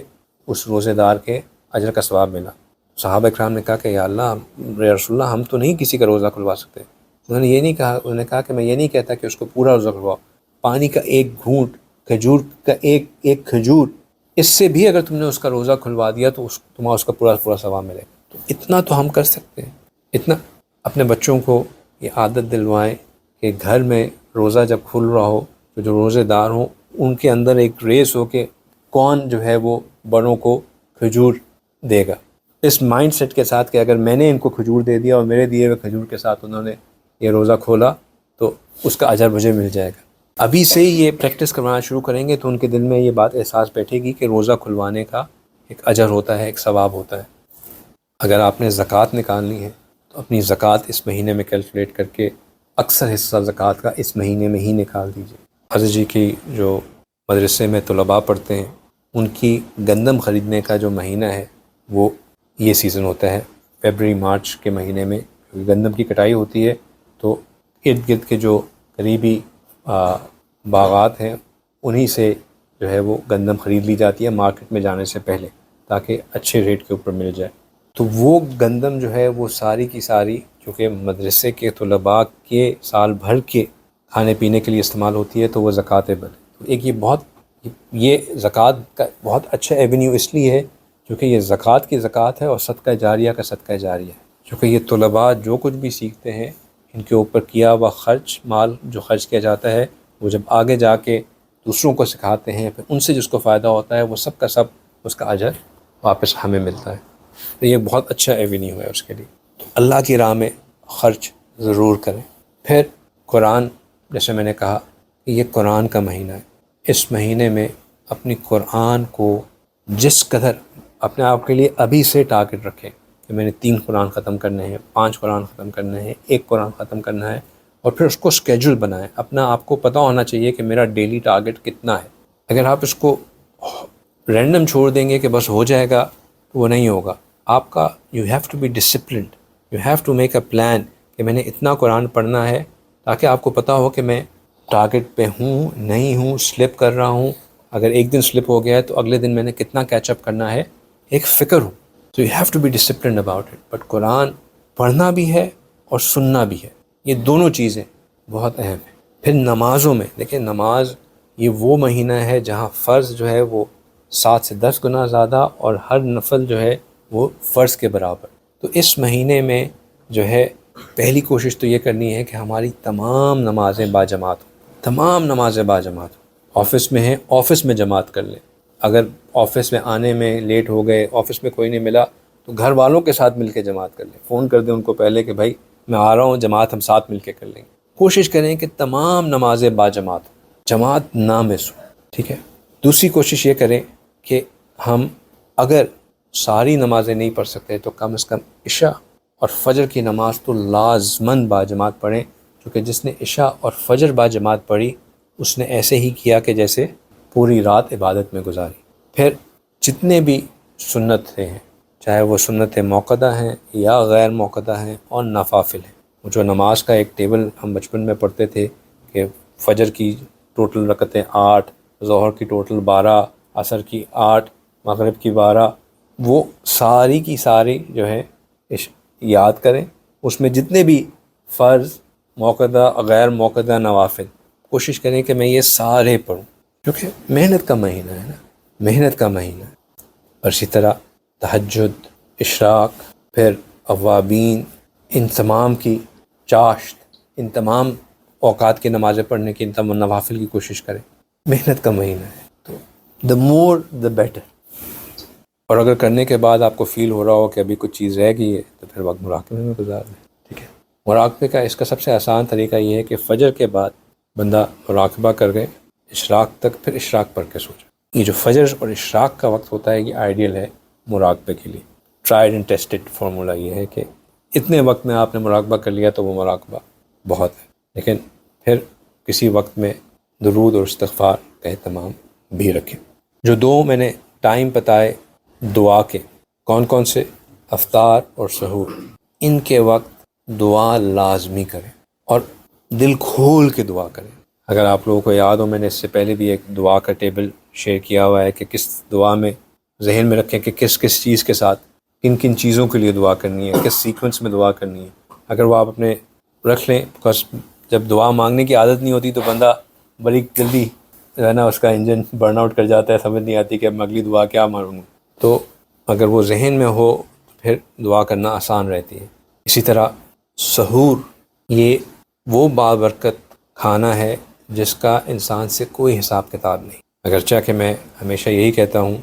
Speaker 1: اس روزے دار کے اجر کا ثواب ملا۔ صحابہ اکرام نے کہا کہ یا اللہ، یا رسول اللہ، ہم تو نہیں کسی کا روزہ کھلوا سکتے۔ انہوں نے یہ نہیں کہا، انہوں نے کہا کہ میں یہ نہیں کہتا کہ اس کو پورا روزہ کھلواؤ، پانی کا ایک گھونٹ، کھجور کا ایک کھجور، اس سے بھی اگر تم نے اس کا روزہ کھلوا دیا تو تمہیں اس کا پورا ثواب ملے گا۔ تو اتنا تو ہم کر سکتے ہیں، اتنا اپنے بچوں کو یہ عادت دلوائیں کہ گھر میں روزہ جب کھل رہا ہو تو جو روزے دار ہوں ان کے اندر ایک ریس ہو کہ کون جو ہے وہ بڑوں کو کھجور دے گا، اس مائنڈ سیٹ کے ساتھ کہ اگر میں نے ان کو کھجور دے دیا اور میرے دیے ہوئے کھجور کے ساتھ انہوں نے یہ روزہ کھولا تو اس کا اجر مجھے مل جائے گا۔ ابھی سے ہی یہ پریکٹس کروانا شروع کریں گے تو ان کے دل میں یہ بات احساس بیٹھے گی کہ روزہ کھلوانے کا ایک اجر ہوتا ہے، ایک ثواب ہوتا ہے۔ اگر آپ نے زکوٰۃ نکالنی ہے تو اپنی زکوٰۃ اس مہینے میں کیلکولیٹ کر کے اکثر حصہ زکوٰۃ کا اس مہینے میں ہی نکال دیجیے۔ حضرت جی کی جو مدرسے میں طلباء پڑھتے ہیں ان کی گندم خریدنے کا جو مہینہ ہے وہ یہ سیزن ہوتا ہے، فیبرری مارچ کے مہینے میں گندم کی کٹائی ہوتی ہے تو ارد گرد کے جو قریبی باغات ہیں انہی سے جو ہے وہ گندم خرید لی جاتی ہے مارکیٹ میں جانے سے پہلے تاکہ اچھے ریٹ کے اوپر مل جائے۔ تو وہ گندم جو ہے وہ ساری کی ساری چونکہ مدرسے کے طلباء کے سال بھر کے کھانے پینے کے لیے استعمال ہوتی ہے تو وہ زکوٰۃ بن۔ تو ایک یہ زکوٰۃ کا بہت اچھا ایونیو اس لیے ہے کیونکہ یہ زکوٰۃ کی زکوٰۃ ہے اور صدقہ جاریہ کا صدقہ جاریہ ہے، کیونکہ یہ طلباء جو کچھ بھی سیکھتے ہیں ان کے اوپر کیا ہوا خرچ، مال جو خرچ کیا جاتا ہے وہ جب آگے جا کے دوسروں کو سکھاتے ہیں پھر ان سے جس کو فائدہ ہوتا ہے وہ سب کا سب اس کا اجر واپس ہمیں ملتا ہے۔ تو یہ بہت اچھا ایونیو ہے اس کے لیے، تو اللہ کی راہ میں خرچ ضرور کریں۔ پھر قرآن، جیسے میں نے کہا کہ یہ قرآن کا مہینہ ہے، اس مہینے میں اپنی قرآن کو جس قدر اپنے آپ کے لیے ابھی سے ٹارگٹ رکھیں کہ میں نے 3 قرآن ختم کرنے ہیں، 5 قرآن ختم کرنے ہیں، 1 قرآن ختم کرنا ہے، اور پھر اس کو اسکیجول بنائیں۔ اپنا آپ کو پتہ ہونا چاہیے کہ میرا ڈیلی ٹارگٹ کتنا ہے۔ اگر آپ اس کو رینڈم چھوڑ دیں گے کہ بس ہو جائے گا تو وہ نہیں ہوگا۔ آپ کا you have to be disciplined, you have to make a plan کہ میں نے اتنا قرآن پڑھنا ہے تاکہ آپ کو پتہ ہو کہ میں ٹارگٹ پہ ہوں نہیں ہوں، سلپ کر رہا ہوں، اگر ایک دن سلپ ہو گیا ہے تو اگلے دن میں نے کتنا کیچ اپ کرنا ہے، ایک فکر ہو۔ تو you have to be disciplined about it. But Quran پڑھنا بھی ہے اور سننا بھی ہے، یہ دونوں چیزیں بہت اہم ہیں۔ پھر نمازوں میں دیکھیں، نماز یہ وہ مہینہ ہے جہاں فرض جو ہے وہ 7 سے 10 گنا زیادہ اور ہر نفل جو ہے وہ فرض کے برابر۔ تو اس مہینے میں جو ہے پہلی کوشش تو یہ کرنی ہے کہ ہماری تمام نمازیں باجماعت ہوں، تمام نمازیں باجماعت ہوں۔ آفس میں ہیں، آفس میں جماعت کر لیں، اگر آفس میں آنے میں لیٹ ہو گئے، آفس میں کوئی نہیں ملا تو گھر والوں کے ساتھ مل کے جماعت کر لیں، فون کر دیں ان کو پہلے کہ بھائی میں آ رہا ہوں، جماعت ہم ساتھ مل کے کر لیں گے۔ کوشش کریں کہ تمام نمازیں باجماعت ہوں، جماعت نہ مس ہو، ٹھیک ہے۔ دوسری کوشش یہ کریں کہ ہم اگر ساری نمازیں نہیں پڑھ سکتے تو کم از کم عشاء اور فجر کی نماز تو لازماً باجماعت پڑھیں، کیونکہ جس نے عشاء اور فجر باجماعت پڑھی اس نے ایسے ہی کیا کہ جیسے پوری رات عبادت میں گزاری۔ پھر جتنے بھی سنتیں ہیں، چاہے وہ سنتیں موقدہ ہیں یا غیر موقدہ ہیں اور نوافل ہیں، وہ جو نماز کا ایک ٹیبل ہم بچپن میں پڑھتے تھے کہ فجر کی ٹوٹل رکعتیں 8، ظہر کی ٹوٹل 12، عصر کی 8، مغرب کی 12، وہ ساری کی ساری جو ہے یاد کریں۔ اس میں جتنے بھی فرض، موقدہ، غیر موقدہ، نوافل، کوشش کریں کہ میں یہ سارے پڑھوں، کیونکہ محنت کا مہینہ ہے نا، محنت کا مہینہ ہے۔ اور اسی طرح تہجد، اشراق، پھر اوابین، ان تمام کی چاشت، ان تمام اوقات کی نمازیں پڑھنے کی، ان تمام نوافل کی کوشش کریں۔ محنت کا مہینہ ہے تو the more the better۔ اور اگر کرنے کے بعد آپ کو فیل ہو رہا ہو کہ ابھی کچھ چیز رہ گئی ہے تو پھر وقت مراقبے میں گزار دیں، ٹھیک ہے۔ مراقبے کا اس کا سب سے آسان طریقہ یہ ہے کہ فجر کے بعد بندہ مراقبہ کر گئے اشراق تک، پھر اشراق پڑھ کے سو جائے۔ یہ جو فجر اور اشراق کا وقت ہوتا ہے یہ آئیڈیل ہے مراقبے کے لیے۔ ٹرائیڈ اینڈ ٹیسٹڈ فارمولا یہ ہے کہ اتنے وقت میں آپ نے مراقبہ کر لیا تو وہ مراقبہ بہت ہے، لیکن پھر کسی وقت میں درود اور استغفار کا اہتمام بھی رکھیں۔ جو دو میں نے ٹائم بتائے دعا کے، کون کون سے؟ افطار اور سحور، ان کے وقت دعا لازمی کریں اور دل کھول کے دعا کریں۔ اگر آپ لوگوں کو یاد ہو، میں نے اس سے پہلے بھی ایک دعا کا ٹیبل شیئر کیا ہوا ہے کہ کس دعا میں ذہن میں رکھیں کہ کس کس چیز کے ساتھ کن کن چیزوں کے لیے دعا کرنی ہے، کس سیکوینس میں دعا کرنی ہے۔ اگر وہ آپ اپنے رکھ لیں، بکاز جب دعا مانگنے کی عادت نہیں ہوتی تو بندہ بڑی جلدی جو ہے نا اس کا انجن برن آؤٹ کر جاتا ہے، سمجھ نہیں آتی کہ اب اگلی دعا کیا مانگوں۔ تو اگر وہ ذہن میں ہو تو پھر دعا کرنا آسان رہتی ہے۔ اسی طرح سحور، یہ وہ بابرکت کھانا ہے جس کا انسان سے کوئی حساب کتاب نہیں۔ اگرچہ کہ میں ہمیشہ یہی کہتا ہوں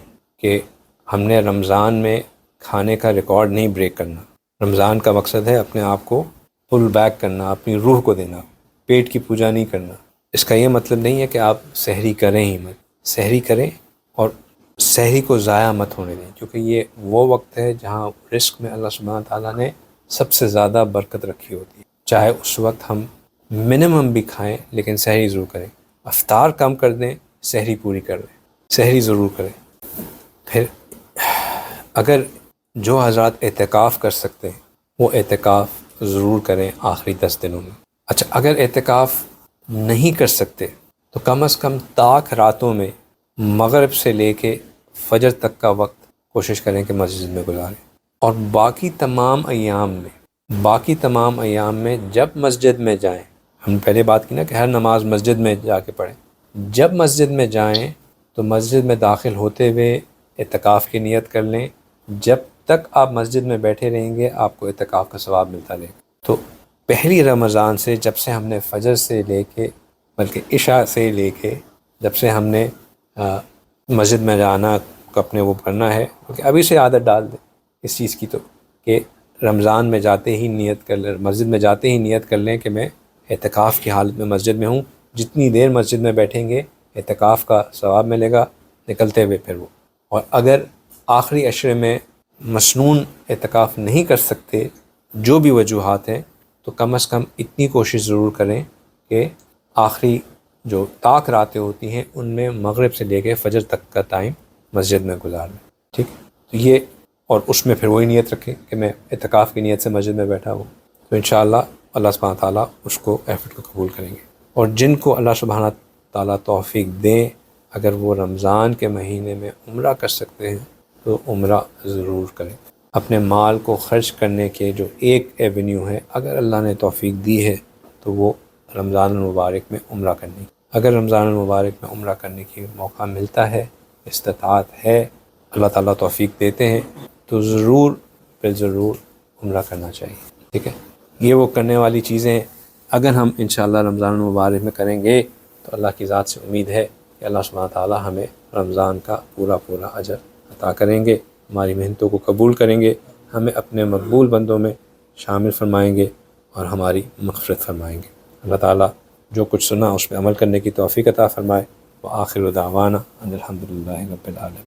Speaker 1: کہ ہم نے رمضان میں کھانے کا ریکارڈ نہیں بریک کرنا۔ رمضان کا مقصد ہے اپنے آپ کو پل بیک کرنا، اپنی روح کو دینا، پیٹ کی پوجا نہیں کرنا۔ اس کا یہ مطلب نہیں ہے کہ آپ سحری کریں ہی مت، سحری کریں اور سحری کو ضائع مت ہونے دیں، کیونکہ یہ وہ وقت ہے جہاں رزق میں اللہ سبحانہ تعالیٰ نے سب سے زیادہ برکت رکھی ہوتی ہے۔ چاہے اس وقت ہم منیمم بھی کھائیں لیکن سحری ضرور کریں۔ افطار کم کر دیں، سحری پوری کر لیں، سحری ضرور کریں۔ پھر اگر جو حضرات اعتکاف کر سکتے ہیں وہ اعتکاف ضرور کریں آخری 10 دنوں میں۔ اچھا، اگر اعتکاف نہیں کر سکتے تو کم از کم طاق راتوں میں مغرب سے لے کے فجر تک کا وقت کوشش کریں کہ مسجد میں گزاریں، اور باقی تمام ایام میں جب مسجد میں جائیں، ہم نے پہلے بات کی نا کہ ہر نماز مسجد میں جا کے پڑھیں، جب مسجد میں جائیں تو مسجد میں داخل ہوتے ہوئے اعتکاف کی نیت کر لیں۔ جب تک آپ مسجد میں بیٹھے رہیں گے آپ کو اعتکاف کا ثواب ملتا رہے گا۔ تو پہلی رمضان سے جب سے ہم نے فجر سے لے کے بلکہ عشاء سے لے کے جب سے ہم نے مسجد میں جانا اپنے وہ کرنا ہے، کیونکہ ابھی سے عادت ڈال دیں اس چیز کی، تو کہ رمضان میں جاتے ہی نیت کر لیں، مسجد میں جاتے ہی نیت کر لیں کہ میں اعتکاف کی حالت میں مسجد میں ہوں۔ جتنی دیر مسجد میں بیٹھیں گے اعتکاف کا ثواب ملے گا، نکلتے ہوئے پھر وہ۔ اور اگر آخری عشرے میں مسنون اعتکاف نہیں کر سکتے، جو بھی وجوہات ہیں، تو کم از کم اتنی کوشش ضرور کریں کہ آخری جو طاق راتیں ہوتی ہیں ان میں مغرب سے لے کے فجر تک کا ٹائم مسجد میں گزار لیں، ٹھیک۔ تو یہ، اور اس میں پھر وہی نیت رکھیں کہ میں اعتکاف کی نیت سے مسجد میں بیٹھا ہوں، تو انشاءاللہ اللہ سبحانہ تعالیٰ اس کو ایفرٹ کو قبول کریں گے۔ اور جن کو اللہ سبحانہ تعالیٰ توفیق دیں، اگر وہ رمضان کے مہینے میں عمرہ کر سکتے ہیں تو عمرہ ضرور کریں۔ اپنے مال کو خرچ کرنے کے جو ایک ایونیو ہے، اگر اللہ نے توفیق دی ہے تو وہ رمضان المبارک میں عمرہ کرنے کی۔ اگر رمضان المبارک میں عمرہ کرنے کی موقع ملتا ہے، استطاعت ہے، اللہ تعالیٰ توفیق دیتے ہیں، تو ضرور عمرہ کرنا چاہیے، ٹھیک ہے۔ یہ وہ کرنے والی چیزیں ہیں، اگر ہم انشاءاللہ رمضان المبارک میں کریں گے تو اللہ کی ذات سے امید ہے کہ اللہ سبحانہ تعالیٰ ہمیں رمضان کا پورا اجر عطا کریں گے، ہماری محنتوں کو قبول کریں گے، ہمیں اپنے مقبول بندوں میں شامل فرمائیں گے اور ہماری مغفرت فرمائیں گے۔ اللہ تعالیٰ جو کچھ سنا اس پہ عمل کرنے کی توفیق عطا فرمائے۔ وآخر دعوانا ان الحمد للہ رب العالمین۔